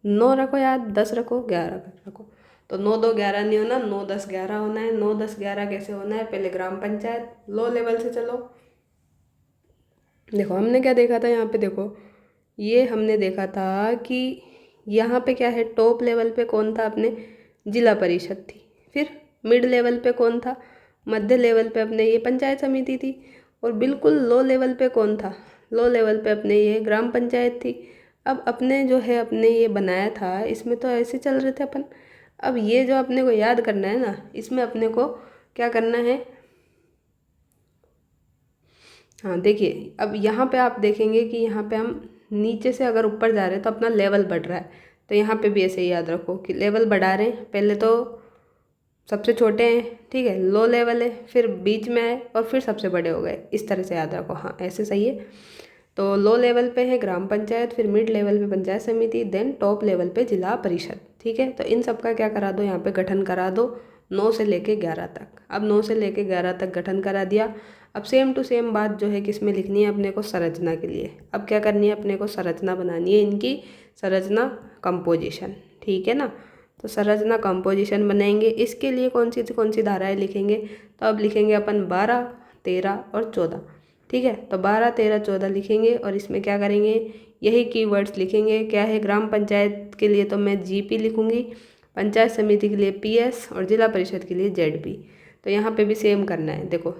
S1: 9 रखो याद, 10 रखो, 11 रखो। तो 9, 2, 11 नहीं होना, 9, 10, 11 होना है। 9, 10, 11 कैसे होना है, पहले ग्राम पंचायत लो लेवल से चलो। देखो हमने क्या देखा था यहाँ पे, देखो ये हमने देखा था कि यहाँ पे क्या है, टॉप लेवल पे कौन था अपने, जिला परिषद थी। फिर मिड लेवल पे कौन था, मध्य लेवल पे अपने ये पंचायत समिति थी। और बिल्कुल लो लेवल पे कौन था, लो लेवल पे अपने ये ग्राम पंचायत थी। अब अपने जो है अपने ये बनाया था, इसमें तो ऐसे चल रहे थे अपन। अब ये जो अपने को याद करना है ना, इसमें अपने को क्या करना है, हाँ देखिए अब यहाँ पे आप देखेंगे कि यहाँ पे हम नीचे से अगर ऊपर जा रहे हैं तो अपना लेवल बढ़ रहा है। तो यहाँ पे भी ऐसे ही याद रखो कि लेवल बढ़ा रहे हैं, पहले तो सबसे छोटे हैं, ठीक है, लो लेवल है, फिर बीच में आए और फिर सबसे बड़े हो गए, इस तरह से याद रखो। हाँ ऐसे सही है। तो लो लेवल पे है ग्राम पंचायत, फिर मिड लेवल पे पंचायत समिति, देन टॉप लेवल पे जिला परिषद, ठीक है। तो इन सब का क्या करा दो, यहाँ पे गठन करा दो 9 से लेके 11 तक। अब 9 से लेके 11 तक गठन करा दिया। अब सेम टू सेम बात जो है किस में लिखनी है अपने को, संरचना के लिए। अब क्या करनी है अपने को, संरचना बनानी है इनकी, संरचना कंपोजिशन, ठीक है ना। तो संरचना कंपोजिशन बनाएंगे, इसके लिए कौन सी धाराएं लिखेंगे, तो अब लिखेंगे अपन 12, 13 और 14, ठीक है। तो 12, 13, 14 लिखेंगे और इसमें क्या करेंगे, यही कीवर्ड्स लिखेंगे। क्या है, ग्राम पंचायत के लिए तो मैं GP लिखूँगी, पंचायत समिति के लिए PS और जिला परिषद के लिए ZP। तो यहाँ पे भी सेम करना है। देखो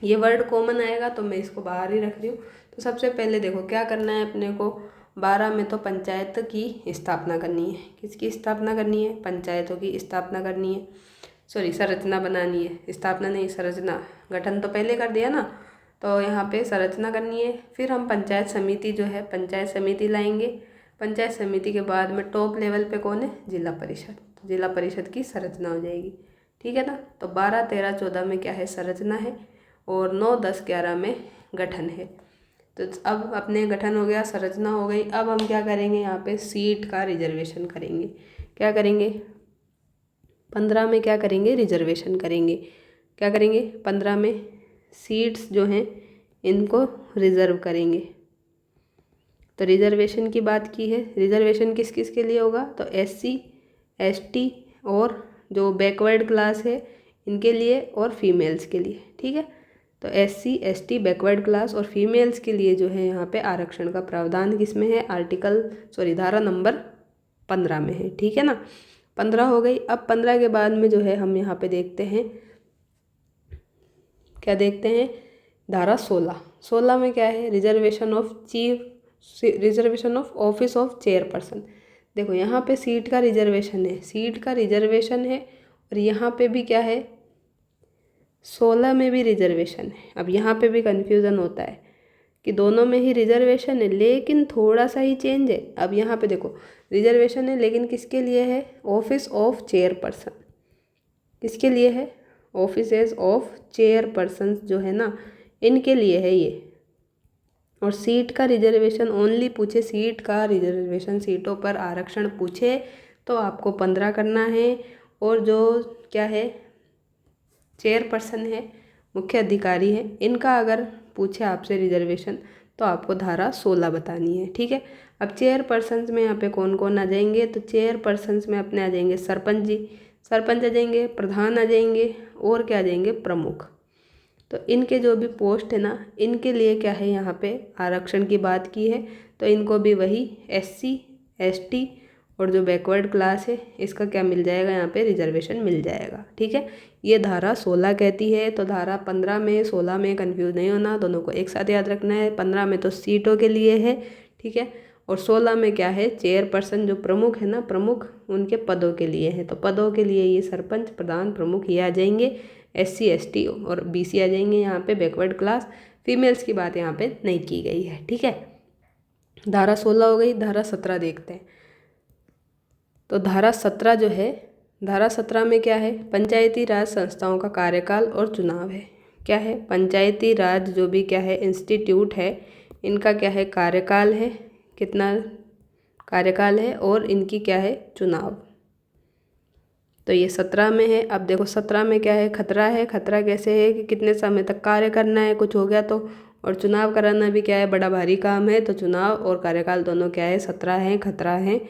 S1: ये वर्ड कॉमन आएगा तो मैं इसको बाहर ही रख रही हूँ। तो सबसे पहले देखो क्या करना है अपने को, 12 में तो पंचायत की स्थापना करनी है। किसकी स्थापना करनी है, पंचायतों की स्थापना करनी है, सॉरी संरचना बनानी है, स्थापना नहीं संरचना। गठन तो पहले कर दिया ना, तो यहाँ पे संरचना करनी है। फिर हम पंचायत समिति जो है, पंचायत समिति लाएंगे। पंचायत समिति के बाद में टॉप लेवल पे कौन है, जिला परिषद। जिला परिषद की संरचना हो जाएगी, ठीक है ना। तो 12, 13, 14 में क्या है, संरचना है, और 9, 10, 11 में गठन है। तो अब अपने गठन हो गया, संरचना हो गई। अब हम क्या करेंगे, यहाँ पे सीट का रिजर्वेशन करेंगे। क्या करेंगे, 15 में क्या करेंगे, रिजर्वेशन करेंगे। क्या करेंगे, 15 में सीट्स जो हैं इनको रिज़र्व करेंगे। तो रिजर्वेशन की बात की है, रिजर्वेशन किस किस के लिए होगा, तो SC, ST और जो बैकवर्ड क्लास है इनके लिए, और फीमेल्स के लिए, ठीक है। तो SC, ST, बैकवर्ड क्लास और फीमेल्स के लिए जो है यहाँ पे आरक्षण का प्रावधान किस में है, धारा नंबर 15 में है, ठीक है ना। 15 हो गई। अब 15 के बाद में जो है हम यहाँ पे देखते हैं, क्या देखते हैं, धारा 16 में क्या है, reservation of office of chairperson. देखो यहाँ पे सीट का रिजर्वेशन है, और यहाँ पे भी क्या है, 16 में भी रिजर्वेशन है। अब यहाँ पे भी कन्फ्यूज़न होता है कि दोनों में ही रिजर्वेशन है, लेकिन थोड़ा सा ही चेंज है। अब यहाँ पे देखो रिजर्वेशन है, लेकिन किसके लिए है, ऑफिस ऑफ चेयरपर्सन। किसके लिए है, ऑफिसेज ऑफ चेयरपर्सन जो है ना, इनके लिए है ये। और सीट का रिजर्वेशन ओनली पूछे, सीटों पर आरक्षण पूछे तो आपको 15 करना है। और जो क्या है, चेयरपर्सन है, मुख्य अधिकारी है, इनका अगर पूछे आपसे रिजर्वेशन तो आपको धारा 16 बतानी है, ठीक है। अब चेयरपर्सन्स में यहाँ पे कौन कौन आ जाएंगे, तो चेयरपर्सन्स में अपने आ जाएंगे सरपंच आ जाएंगे, प्रधान आ जाएंगे, और क्या आ जाएंगे, प्रमुख। तो इनके जो भी पोस्ट है ना, इनके लिए क्या है, यहाँ पे आरक्षण की बात की है, तो इनको भी वही SC, ST और जो बैकवर्ड क्लास है इसका क्या मिल जाएगा, यहाँ पे रिजर्वेशन मिल जाएगा, ठीक है। ये धारा 16 कहती है। तो धारा 15 में 16 में कन्फ्यूज़ नहीं होना, दोनों को एक साथ याद रखना है। 15 में तो सीटों के लिए है, ठीक है, और 16 में क्या है, चेयरपर्सन जो प्रमुख है ना, प्रमुख उनके पदों के लिए है। तो पदों के लिए ये सरपंच, प्रधान, प्रमुख ये आ जाएंगे। SC, ST और BC आ जाएंगे यहाँ पे, बैकवर्ड क्लास। फीमेल्स की बात यहाँ पे नहीं की गई है, ठीक है। धारा 16 हो गई। धारा 17 देखते हैं। तो धारा 17 जो है, धारा 17 में क्या है, पंचायती राज संस्थाओं का कार्यकाल और चुनाव है। क्या है, पंचायती राज जो भी क्या है, इंस्टीट्यूट है, इनका क्या है, कार्यकाल है, कितना कार्यकाल है, और इनकी क्या है, चुनाव। तो ये 17 में है। अब देखो 17 में क्या है, खतरा है। खतरा कैसे है कि कितने समय तक कार्य करना है, कुछ हो गया तो, और चुनाव कराना भी क्या है, बड़ा भारी काम है। तो चुनाव और कार्यकाल दोनों क्या है, 17 है, खतरा है।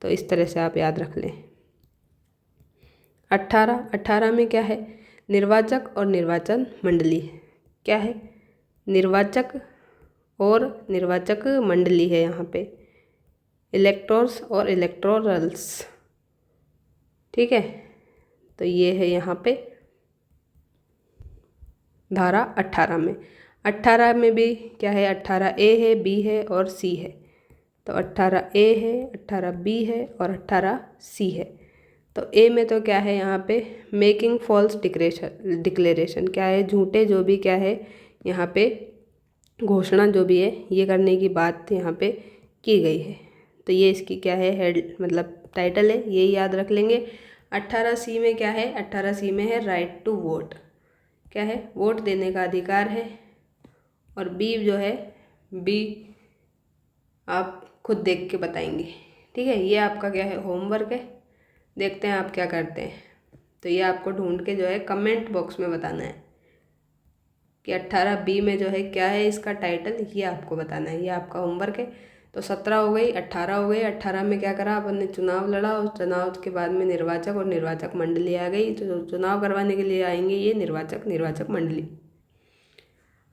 S1: तो इस तरह से आप याद रख लें। 18 में क्या है, निर्वाचक और निर्वाचन मंडली। क्या है, निर्वाचक और निर्वाचक मंडली है यहाँ पे, इलेक्टोर्स और इलेक्टोरल्स, ठीक है। तो ये है यहाँ पे धारा 18 में। 18 में भी क्या है, 18A है, B है और C है। तो 18A है, 18B है और 18C है। तो A में तो क्या है, यहाँ पे मेकिंग फॉल्स डिक्लेरेशन, क्या है, झूठे जो भी क्या है यहाँ पे घोषणा जो भी है ये करने की बात यहाँ पे की गई है। तो ये इसकी क्या है, हेड मतलब टाइटल है, ये याद रख लेंगे। 18C में क्या है, 18C में है राइट टू वोट। क्या है, वोट देने का अधिकार है। और B जो है, B आप खुद देख के बताएंगे, ठीक है। ये आपका क्या है, होमवर्क है। देखते हैं आप क्या करते हैं। तो ये आपको ढूंढ के जो है कमेंट बॉक्स में बताना है कि 18B में जो है क्या है इसका टाइटल, ये आपको बताना है। ये आपका होमवर्क है। तो 17 हो गई, 18 हो गई। 18 में क्या करा, अपन ने चुनाव लड़ा, और चुनाव के बाद में निर्वाचक और निर्वाचक मंडली आ गई। तो चुनाव करवाने के लिए आएंगे ये निर्वाचक मंडली।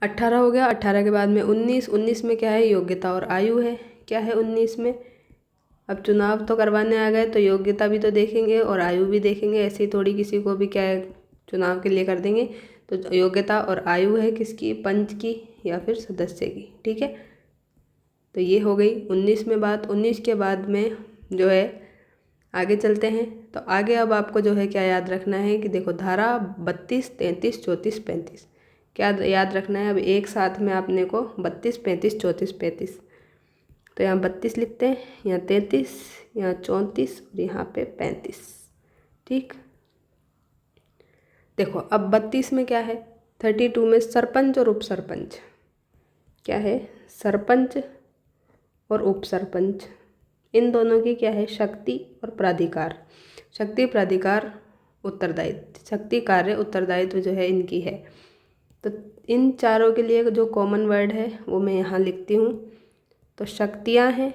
S1: 18 हो गया। 18 के बाद में 19 में क्या है, योग्यता और आयु है। क्या है 19 में, अब चुनाव तो करवाने आ गए तो योग्यता भी तो देखेंगे और आयु भी देखेंगे। ऐसे ही थोड़ी किसी को भी क्या है चुनाव के लिए कर देंगे। तो योग्यता और आयु है किसकी, पंच की या फिर सदस्य की, ठीक है। तो ये हो गई 19 में बात। 19 के बाद में जो है आगे चलते हैं। तो आगे अब आपको जो है क्या याद रखना है कि देखो धारा 32, 33, 34, 35 क्या याद रखना है। अब एक साथ में आपने को 32, 35, 34, 35, तो यहाँ 32 लिखते हैं, यहाँ 33, यहाँ 34 और यहाँ पे 35, ठीक। देखो अब 32 में क्या है, 32 में सरपंच और उप सरपंच क्या है, सरपंच और उप सरपंच, इन दोनों की क्या है, शक्ति और प्राधिकार। शक्ति, प्राधिकार, उत्तरदायित्व, शक्ति, कार्य, उत्तरदायित्व जो है इनकी है। तो इन चारों के लिए जो कॉमन वर्ड है वो मैं यहाँ लिखती हूँ। तो शक्तियाँ हैं,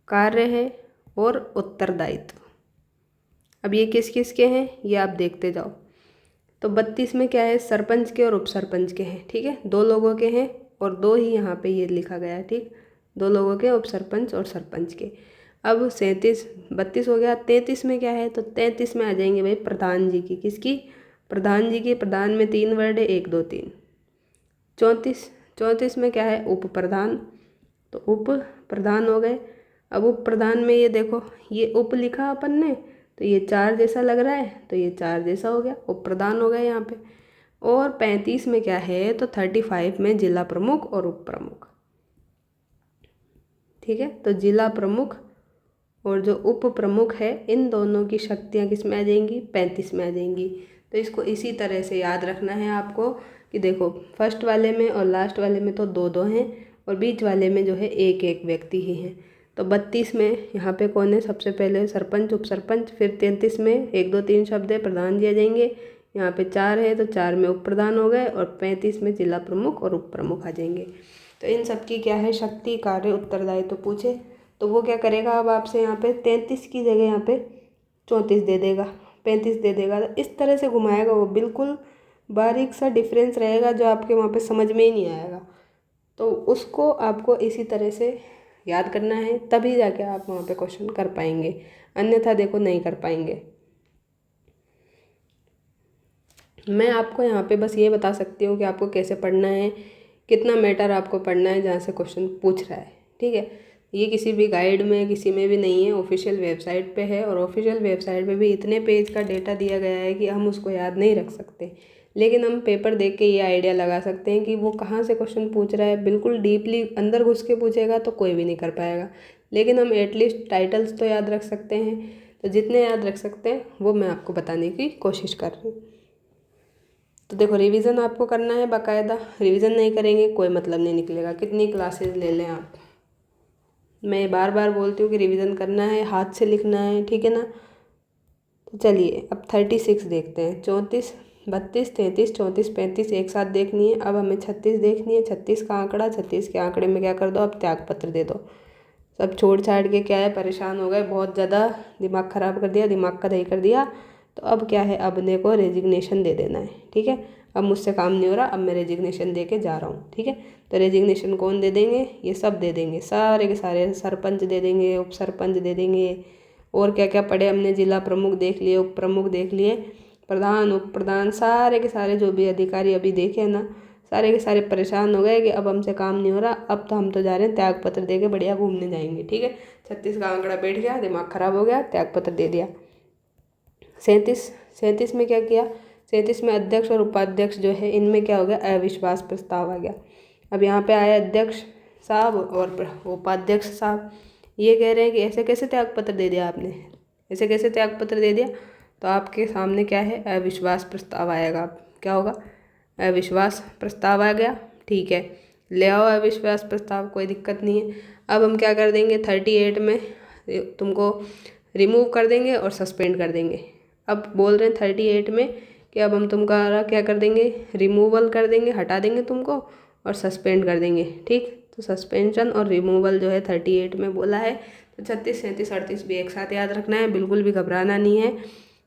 S1: कार्य है और उत्तरदायित्व। अब ये किस किस के हैं ये आप देखते जाओ। तो 32 में क्या है, सरपंच के और उप सरपंच के हैं, ठीक है, 2 लोगों के हैं और 2 ही यहाँ पे ये लिखा गया है, ठीक, 2 लोगों के, उप सरपंच और सरपंच के। अब 32 हो गया। 33 में क्या है, तो 33 में आ जाएंगे भाई प्रधान जी की, किसकी, प्रधान जी की। प्रधान में 3 वर्ड है, 1 2 3। 34 में क्या है, उप प्रधान, तो उप प्रधान हो गए। अब उप प्रधान में ये देखो, ये उप लिखा अपन ने तो ये 4 जैसा लग रहा है, तो ये 4 जैसा हो गया, उप प्रधान हो गए यहाँ पे। और 35 में क्या है, तो 35 में जिला प्रमुख और उप प्रमुख, ठीक है। तो जिला प्रमुख और जो उप प्रमुख है इन दोनों की शक्तियाँ किस में आ जाएंगी, 35 में आ जाएंगी। तो इसको इसी तरह से याद रखना है आपको कि देखो फर्स्ट वाले में और लास्ट वाले में तो 2 हैं और बीच वाले में जो है 1 व्यक्ति ही है। तो 32 में यहाँ पे कौन है, सबसे पहले सरपंच, उप सरपंच। फिर 33 में 1 2 3 शब्द है, प्रधान जी आ जाएंगे। यहाँ पे 4 है तो 4 में उप प्रधान हो गए और 35 में जिला प्रमुख और उप प्रमुख आ जाएंगे। तो इन सब की क्या है, शक्ति, कार्य, उत्तरदायित्व तो पूछे तो वो क्या करेगा, अब आपसे यहाँ पे 33 की जगह यहाँ पे 34 दे देगा, 35 दे देगा। तो इस तरह से घुमाएगा वो, बिल्कुल बारीक सा डिफरेंस रहेगा जो आपके वहाँ पे समझ में ही नहीं आएगा। तो उसको आपको इसी तरह से याद करना है, तभी जाके आप वहाँ पे क्वेश्चन कर पाएंगे, अन्यथा देखो नहीं कर पाएंगे। मैं आपको यहाँ पे बस ये बता सकती हूँ कि आपको कैसे पढ़ना है, कितना मैटर आपको पढ़ना है जहाँ से क्वेश्चन पूछ रहा है, ठीक है। ये किसी भी गाइड में किसी में भी नहीं है, ऑफिशियल वेबसाइट पे है और ऑफिशियल वेबसाइट पे भी इतने पेज का डेटा दिया गया है कि हम उसको याद नहीं रख सकते, लेकिन हम पेपर देख के ये आइडिया लगा सकते हैं कि वो कहाँ से क्वेश्चन पूछ रहा है। बिल्कुल डीपली अंदर घुस के पूछेगा तो कोई भी नहीं कर पाएगा, लेकिन हम एटलीस्ट टाइटल्स तो याद रख सकते हैं। तो जितने याद रख सकते हैं वो मैं आपको बताने की कोशिश कर रही हूँ। तो देखो रिवीजन आपको करना है बाकायदा, रिवीजन नहीं करेंगे कोई मतलब नहीं निकलेगा, कितनी क्लासेस ले लें आप। मैं बार बार बोलती हूँ कि रिवीजन करना है, हाथ से लिखना है, ठीक है ना। तो चलिए अब 36 देखते हैं। 34, 32, 33, 34, 35 एक साथ देखनी है। अब हमें 36 देखनी है। 36 का आंकड़ा, 36 के आंकड़े में क्या कर दो, अब त्यागपत्र दे दो। सब छोड़ छाड़ के क्या है, परेशान हो गए, बहुत ज़्यादा दिमाग ख़राब कर दिया, दिमाग का दही कर दिया। तो अब क्या है, अब अपने को रेजिग्नेशन दे देना है, ठीक है। अब मुझसे काम नहीं हो रहा, अब मैं रेजिग्नेशन दे के जा रहा हूँ, ठीक है। तो रेजिग्नेशन कौन दे देंगे, ये सब दे देंगे, सारे के सारे, सरपंच दे देंगे, उप सरपंच दे देंगे, और क्या क्या पढ़े हमने, जिला प्रमुख देख लिए, उप प्रमुख देख लिए, प्रधान, उप प्रधान, सारे के सारे जो भी अधिकारी अभी देखे ना, सारे के सारे परेशान हो गए कि अब हमसे काम नहीं हो रहा, अब तो हम तो जा रहे हैं त्याग पत्र दे के बढ़िया घूमने जाएंगे, ठीक है। 36 का आंकड़ा बैठ गया, दिमाग खराब हो गया, त्याग पत्र दे दिया। 37 में क्या किया, 37 में अध्यक्ष और उपाध्यक्ष जो है इनमें क्या हो गया, अविश्वास प्रस्ताव आ गया। अब यहाँ पे आया अध्यक्ष साहब और उपाध्यक्ष साहब, ये कह रहे हैं कि ऐसे कैसे त्याग पत्र दे दिया आपने, ऐसे कैसे त्याग पत्र दे दिया। तो आपके सामने क्या है, अविश्वास प्रस्ताव आएगा। क्या होगा, अविश्वास प्रस्ताव आ गया, ठीक है, ले आओ अविश्वास प्रस्ताव, कोई दिक्कत नहीं है। अब हम क्या कर देंगे, 38 में तुमको रिमूव कर देंगे और सस्पेंड कर देंगे। अब बोल रहे हैं 38 में कि अब हम तुमका क्या कर देंगे, रिमूवल कर देंगे, हटा देंगे तुमको और सस्पेंड कर देंगे, ठीक। तो सस्पेंशन और रिमूवल जो है 38 में बोला है। तो 36, 37, 38 भी एक साथ याद रखना है, बिल्कुल भी घबराना नहीं है।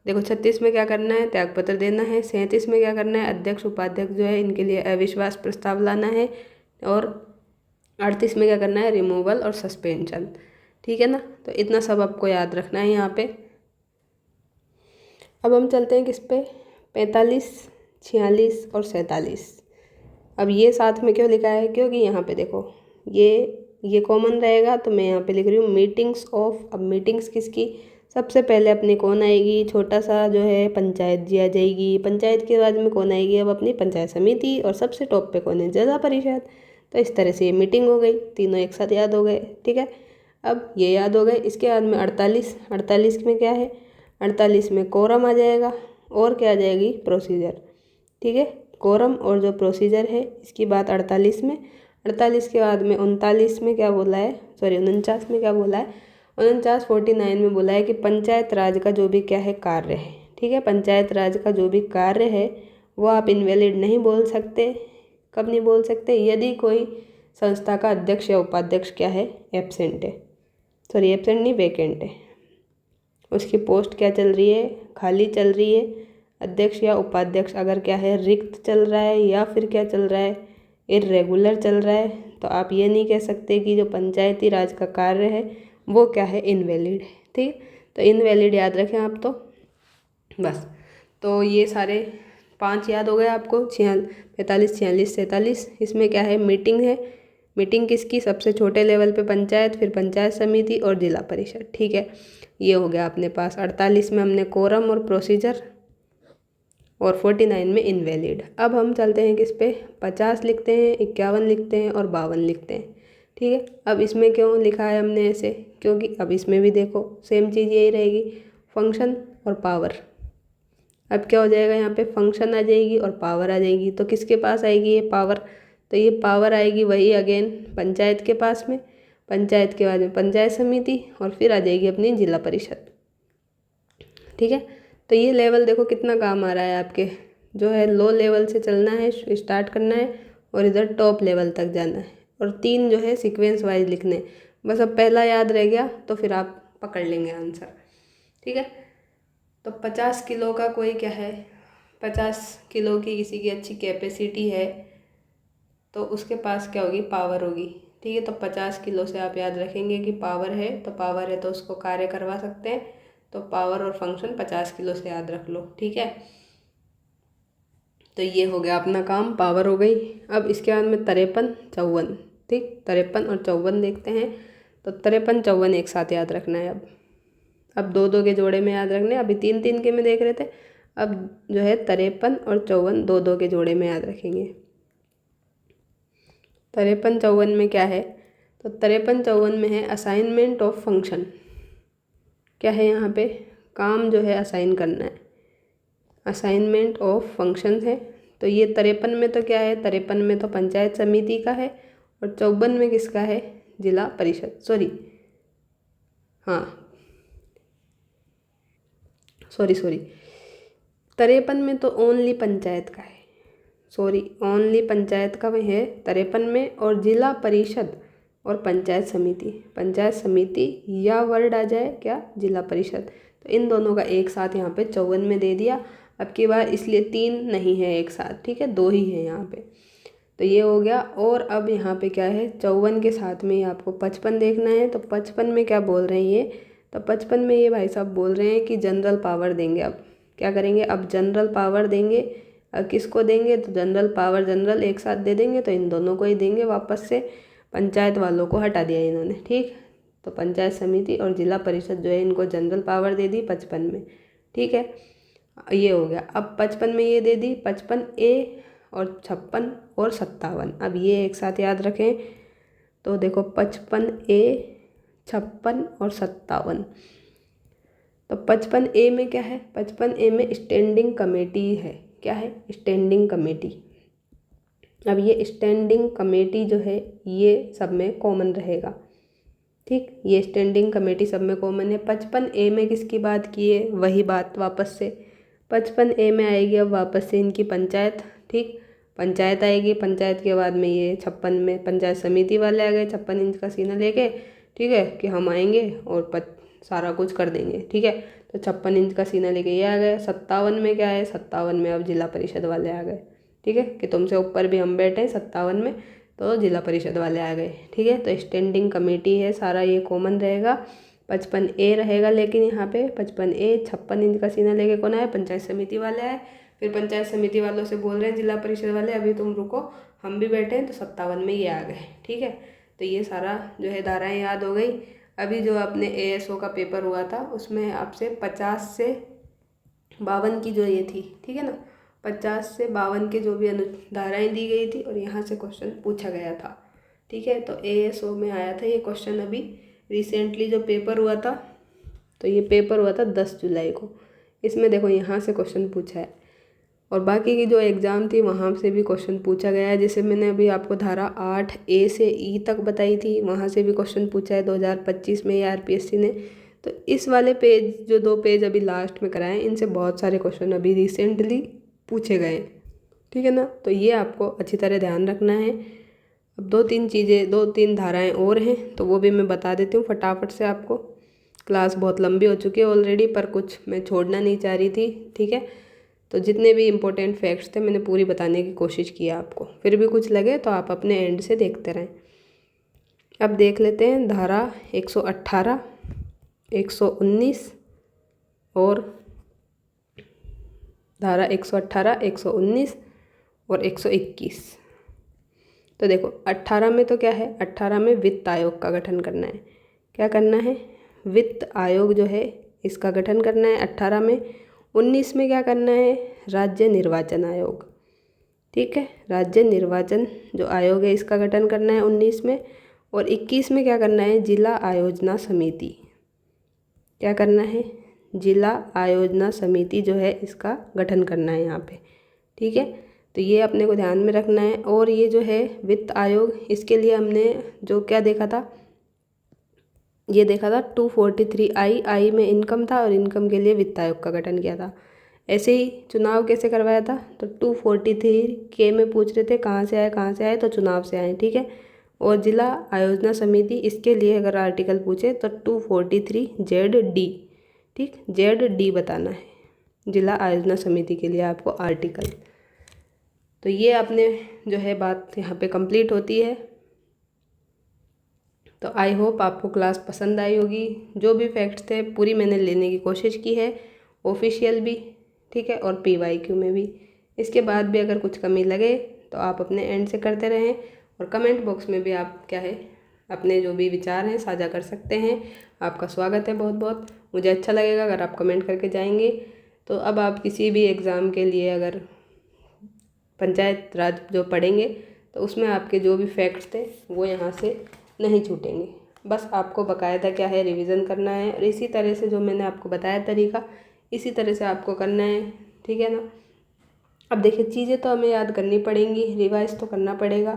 S1: देखो 36 में क्या करना है, त्यागपत्र देना है। 37 में क्या करना है, अध्यक्ष उपाध्यक्ष जो है इनके लिए अविश्वास प्रस्ताव लाना है। और 38 में क्या करना है, रिमूवल और सस्पेंशन, ठीक है ना। तो इतना सब आपको याद रखना है यहाँ पे। अब हम चलते हैं किस पे, 45, 46 और 47। अब ये साथ में क्यों लिखा है, क्योंकि यहाँ पे देखो ये कॉमन रहेगा, तो मैं यहाँ पे लिख रही हूँ मीटिंग्स ऑफ। अब मीटिंग्स किसकी, सबसे पहले अपनी कौन आएगी, छोटा सा जो है पंचायत जी आ जाएगी। पंचायत के बाद में कौन आएगी, अब अपनी पंचायत समिति, और सबसे टॉप पे कौन है, जिला परिषद। तो इस तरह से ये मीटिंग हो गई, तीनों एक साथ याद हो गए, ठीक है। अब ये याद हो गए। इसके बाद में 48 में क्या है, 48 में कोरम आ जाएगा और क्या आ जाएगी प्रोसीजर। ठीक है, कोरम और जो प्रोसीजर है इसकी बात 48 में। 48 के बाद में 39 में क्या बोला है, सॉरी 49 में क्या बोला है, 49 में बोला है कि पंचायत राज का जो भी क्या है कार्य है, ठीक है, पंचायत राज का जो भी कार्य है वो आप इनवैलिड नहीं बोल सकते। कब नहीं बोल सकते, यदि कोई संस्था का अध्यक्ष या उपाध्यक्ष क्या है एब्सेंट है, सॉरी एब्सेंट नहीं वैकेंट है, उसकी पोस्ट क्या चल रही है, खाली चल रही है, अध्यक्ष या उपाध्यक्ष अगर क्या है रिक्त चल रहा है या फिर क्या चल रहा है इर्रेगुलर चल रहा है, तो आप ये नहीं कह सकते कि जो पंचायती राज का कार्य है वो क्या है इनवैलिड है। ठीक, तो इनवैलिड याद रखें आप। तो बस, तो ये सारे 5 याद हो गए आपको, 45, 46, 47। इसमें क्या है मीटिंग है, मीटिंग किसकी, सबसे छोटे लेवल पे पंचायत, फिर पंचायत समिति और जिला परिषद। ठीक है, ये हो गया अपने पास। 48 में हमने कोरम और प्रोसीजर और 49 में इनवैलिड। अब हम चलते हैं किस पे, 50 लिखते हैं, 51 लिखते हैं और 52 लिखते हैं। ठीक है, अब इसमें क्यों लिखा है हमने ऐसे, क्योंकि अब इसमें भी देखो सेम चीज़ यही रहेगी, फंक्शन और पावर। अब क्या हो जाएगा, यहाँ पे फंक्शन आ जाएगी और पावर आ जाएगी, तो किसके पास आएगी ये पावर, तो ये पावर आएगी वही अगेन पंचायत के पास में, पंचायत के बाद में पंचायत समिति और फिर आ जाएगी अपनी जिला परिषद। ठीक है, तो ये लेवल देखो कितना काम आ रहा है आपके, जो है लो लेवल से चलना है, स्टार्ट करना है और इधर टॉप लेवल तक जाना है, और 3 जो है सीक्वेंस वाइज लिखने हैं। बस अब पहला याद रह गया तो फिर आप पकड़ लेंगे आंसर। ठीक है, तो 50 किलो का कोई क्या है, 50 किलो की किसी की अच्छी कैपेसिटी है तो उसके पास क्या होगी, पावर होगी। ठीक है, तो 50 किलो से आप याद रखेंगे कि पावर है, तो पावर है तो उसको कार्य करवा सकते हैं, तो पावर और फंक्शन 50 किलो से याद रख लो। ठीक है, तो ये हो गया अपना काम, पावर हो गई। अब इसके बाद में 53, 54। ठीक, 53 और 54 देखते हैं, तो 53, 54 एक साथ याद रखना है। अब 2-2 के जोड़े में याद रखने, अभी 3-3 के में देख रहे थे, अब जो है 53 और 54 2-2 के जोड़े में याद रखेंगे। 53, 54 में क्या है, तो 53, 54 में है असाइनमेंट ऑफ फंक्शन। क्या है यहाँ पे, काम जो है असाइन करना है, असाइनमेंट ऑफ फंक्शन है। तो ये 53 में तो क्या है, 53 में तो पंचायत समिति का है और 54 में किसका है, जिला परिषद, सॉरी हाँ सॉरी 53 में तो ओनली पंचायत का है, सॉरी ओनली पंचायत का है 53 में, और जिला परिषद और पंचायत समिति या वर्ड आ जाए क्या, जिला परिषद, तो इन दोनों का एक साथ यहाँ पे 54 में दे दिया। अब की बार इसलिए 3 नहीं है एक साथ, ठीक है 2 ही है यहाँ पे, तो ये हो गया। और अब यहाँ पे क्या है, 54 के साथ में आपको 55 देखना है, तो 55 में क्या बोल रहे हैं ये, तो 55 में ये भाई साहब बोल रहे हैं कि जनरल पावर देंगे। अब क्या करेंगे, अब जनरल पावर देंगे, किसको देंगे, तो जनरल पावर जनरल एक साथ दे देंगे, तो इन दोनों को ही देंगे वापस से, पंचायत वालों को हटा दिया इन्होंने। ठीक, तो पंचायत समिति और जिला परिषद जो है इनको जनरल पावर दे दी 55 में। ठीक है, ये हो गया। अब 55 में ये दे दी, 55A और 56 और 57, अब ये एक साथ याद रखें, तो देखो 55A, 56 और 57। तो 55A में क्या है, 55A में स्टैंडिंग कमेटी है, क्या है, स्टैंडिंग कमेटी। अब ये स्टैंडिंग कमेटी जो है ये सब में कॉमन रहेगा। ठीक, ये स्टैंडिंग कमेटी सब में कॉमन है। 55A में किसकी बात की है, वही बात वापस से 55A में आएगी अब वापस से इनकी पंचायत। ठीक, पंचायत आएगी, पंचायत के बाद में ये 56 में पंचायत समिति वाले आ गए 56 इंच का सीना लेके, ठीक है, कि हम आएंगे और सारा कुछ कर देंगे। ठीक है, तो 56 इंच का सीना लेके ये आ गए। 57 में क्या है, 57 में अब जिला परिषद वाले आ गए। ठीक है, कि तुमसे ऊपर भी हम बैठे हैं 57 में, तो जिला परिषद वाले आ गए। ठीक है, तो स्टैंडिंग कमेटी है, सारा ये कॉमन रहेगा। 55A रहेगा, लेकिन यहाँ पे 55A 56 इंच का सीना लेके कौन आया, पंचायत समिति वाले आए। फिर पंचायत समिति वालों से बोल रहे हैं जिला परिषद वाले अभी तुम रुको, हम भी बैठे हैं, तो 57 में ये आ गए। ठीक है, तो ये सारा जो है धाराएँ याद हो गई। अभी जो आपने ASO का पेपर हुआ था उसमें आपसे 50 से 52 की जो ये थी, ठीक है ना, 50 से 52 के जो भी धाराएँ दी गई थी और यहाँ से क्वेश्चन पूछा गया था। ठीक है, तो ASO में आया था ये क्वेश्चन अभी रिसेंटली जो पेपर हुआ था, तो ये पेपर हुआ था 10 जुलाई को। इसमें देखो यहाँ से क्वेश्चन पूछा है, और बाकी की जो एग्ज़ाम थी वहाँ से भी क्वेश्चन पूछा गया है। जैसे मैंने अभी आपको धारा 8A से E तक बताई थी, वहाँ से भी क्वेश्चन पूछा है 2025 में RPSC ने। तो इस वाले पेज, जो 2 पेज अभी लास्ट में कराए, इनसे बहुत सारे क्वेश्चन अभी रिसेंटली पूछे गए, ठीक है ना। तो ये आपको अच्छी तरह ध्यान रखना है। अब 2-3 चीज़ें, 2-3 धाराएँ और हैं, तो वो भी मैं बता देती हूँ फटाफट से आपको। क्लास बहुत लंबी हो चुकी है ऑलरेडी, पर कुछ मैं छोड़ना नहीं चाह रही थी, ठीक है। तो जितने भी इम्पोर्टेंट फैक्ट्स थे मैंने पूरी बताने की कोशिश की आपको। फिर भी कुछ लगे तो आप अपने एंड से देखते रहें। अब देख लेते हैं धारा 118, 119 और धारा 118, 119 और 121। तो देखो 18 में तो क्या है, 18 में वित्त आयोग का गठन करना है। क्या करना है, वित्त आयोग जो है इसका गठन करना है 18 में। 19 में क्या करना है, राज्य निर्वाचन आयोग, ठीक है, राज्य निर्वाचन जो आयोग है इसका गठन करना है 19 में। और 21 में क्या करना है, जिला आयोजना समिति। क्या करना है, जिला आयोजना समिति जो है इसका गठन करना है यहाँ पे, ठीक है। तो ये अपने को ध्यान में रखना है। और ये जो है वित्त आयोग, इसके लिए हमने जो क्या देखा था, ये देखा था 243I, आई में इनकम था और इनकम के लिए वित्त आयोग का गठन किया था। ऐसे ही चुनाव कैसे करवाया था, तो 243K में पूछ रहे थे कहाँ से आए, कहाँ से आए, तो चुनाव से आए, ठीक है। और जिला आयोजना समिति, इसके लिए अगर आर्टिकल पूछे तो 243ZD, ठीक, ZD बताना है जिला आयोजना समिति के लिए आपको आर्टिकल। तो ये आपने जो है बात यहाँ पे कंप्लीट होती है। तो आई होप आपको क्लास पसंद आई होगी। जो भी फैक्ट्स थे पूरी मैंने लेने की कोशिश की है, ऑफिशियल भी, ठीक है, और PYQ में भी। इसके बाद भी अगर कुछ कमी लगे तो आप अपने एंड से करते रहें, और कमेंट बॉक्स में भी आप क्या है अपने जो भी विचार हैं साझा कर सकते हैं। आपका स्वागत है बहुत बहुत, मुझे अच्छा लगेगा अगर आप कमेंट करके जाएंगे। तो अब आप किसी भी एग्ज़ाम के लिए अगर पंचायत राज जो पढ़ेंगे तो उसमें आपके जो भी फैक्ट्स थे वो यहाँ से नहीं छूटेंगे। बस आपको बाकायदा क्या है रिवीजन करना है, और इसी तरह से जो मैंने आपको बताया तरीका, इसी तरह से आपको करना है, ठीक है ना। अब देखिए चीज़ें तो हमें याद करनी पड़ेंगी, रिवाइज तो करना पड़ेगा,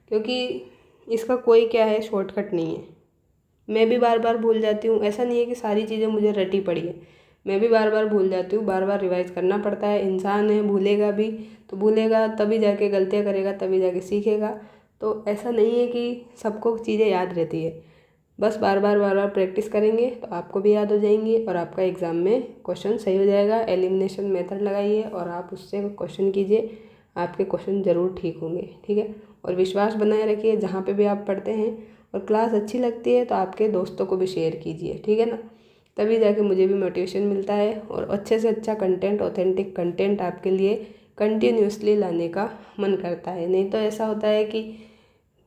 S1: क्योंकि इसका कोई क्या है शॉर्टकट नहीं है। मैं भी बार बार भूल जाती हूँ, ऐसा नहीं है कि सारी चीज़ें मुझे रटी पड़ी है, मैं भी बार बार भूल जाती हूँ, बार बार रिवाइज करना पड़ता है। इंसान है, भूलेगा भी, तो भूलेगा तभी जाके गलतियाँ करेगा, तभी जाके सीखेगा। तो ऐसा नहीं है कि सबको चीज़ें याद रहती है, बस बार बार प्रैक्टिस करेंगे तो आपको भी याद हो जाएंगी और आपका एग्ज़ाम में क्वेश्चन सही हो जाएगा। एलिमिनेशन मेथड लगाइए और आप उससे क्वेश्चन कीजिए, आपके क्वेश्चन ज़रूर ठीक होंगे, ठीक है। और विश्वास बनाए रखिए जहाँ पे भी आप पढ़ते हैं, और क्लास अच्छी लगती है तो आपके दोस्तों को भी शेयर कीजिए, ठीक है ना। तभी जाके मुझे भी मोटिवेशन मिलता है और अच्छे से अच्छा कंटेंट, ऑथेंटिक कंटेंट आपके लिए कंटिन्यूसली लाने का मन करता है। नहीं तो ऐसा होता है कि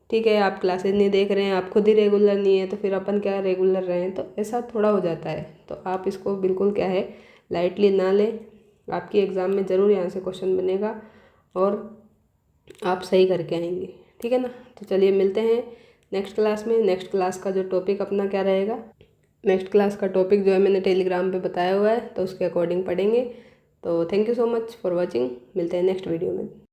S1: ठीक है आप क्लासेस नहीं देख रहे हैं, आप खुद ही रेगुलर नहीं है, तो फिर अपन क्या रेगुलर रहें, तो ऐसा थोड़ा हो जाता है। तो आप इसको बिल्कुल क्या है लाइटली ना लें, आपकी एग्ज़ाम में ज़रूर यहाँ से क्वेश्चन बनेगा और आप सही करके आएंगे, ठीक है ना। तो चलिए मिलते हैं नेक्स्ट क्लास में। नेक्स्ट क्लास का जो टॉपिक अपना क्या रहेगा, नेक्स्ट क्लास का टॉपिक जो है मैंने टेलीग्राम पे बताया हुआ है, तो उसके अकॉर्डिंग पढ़ेंगे। तो thank you so much for watching, मिलते हैं नेक्स्ट वीडियो में।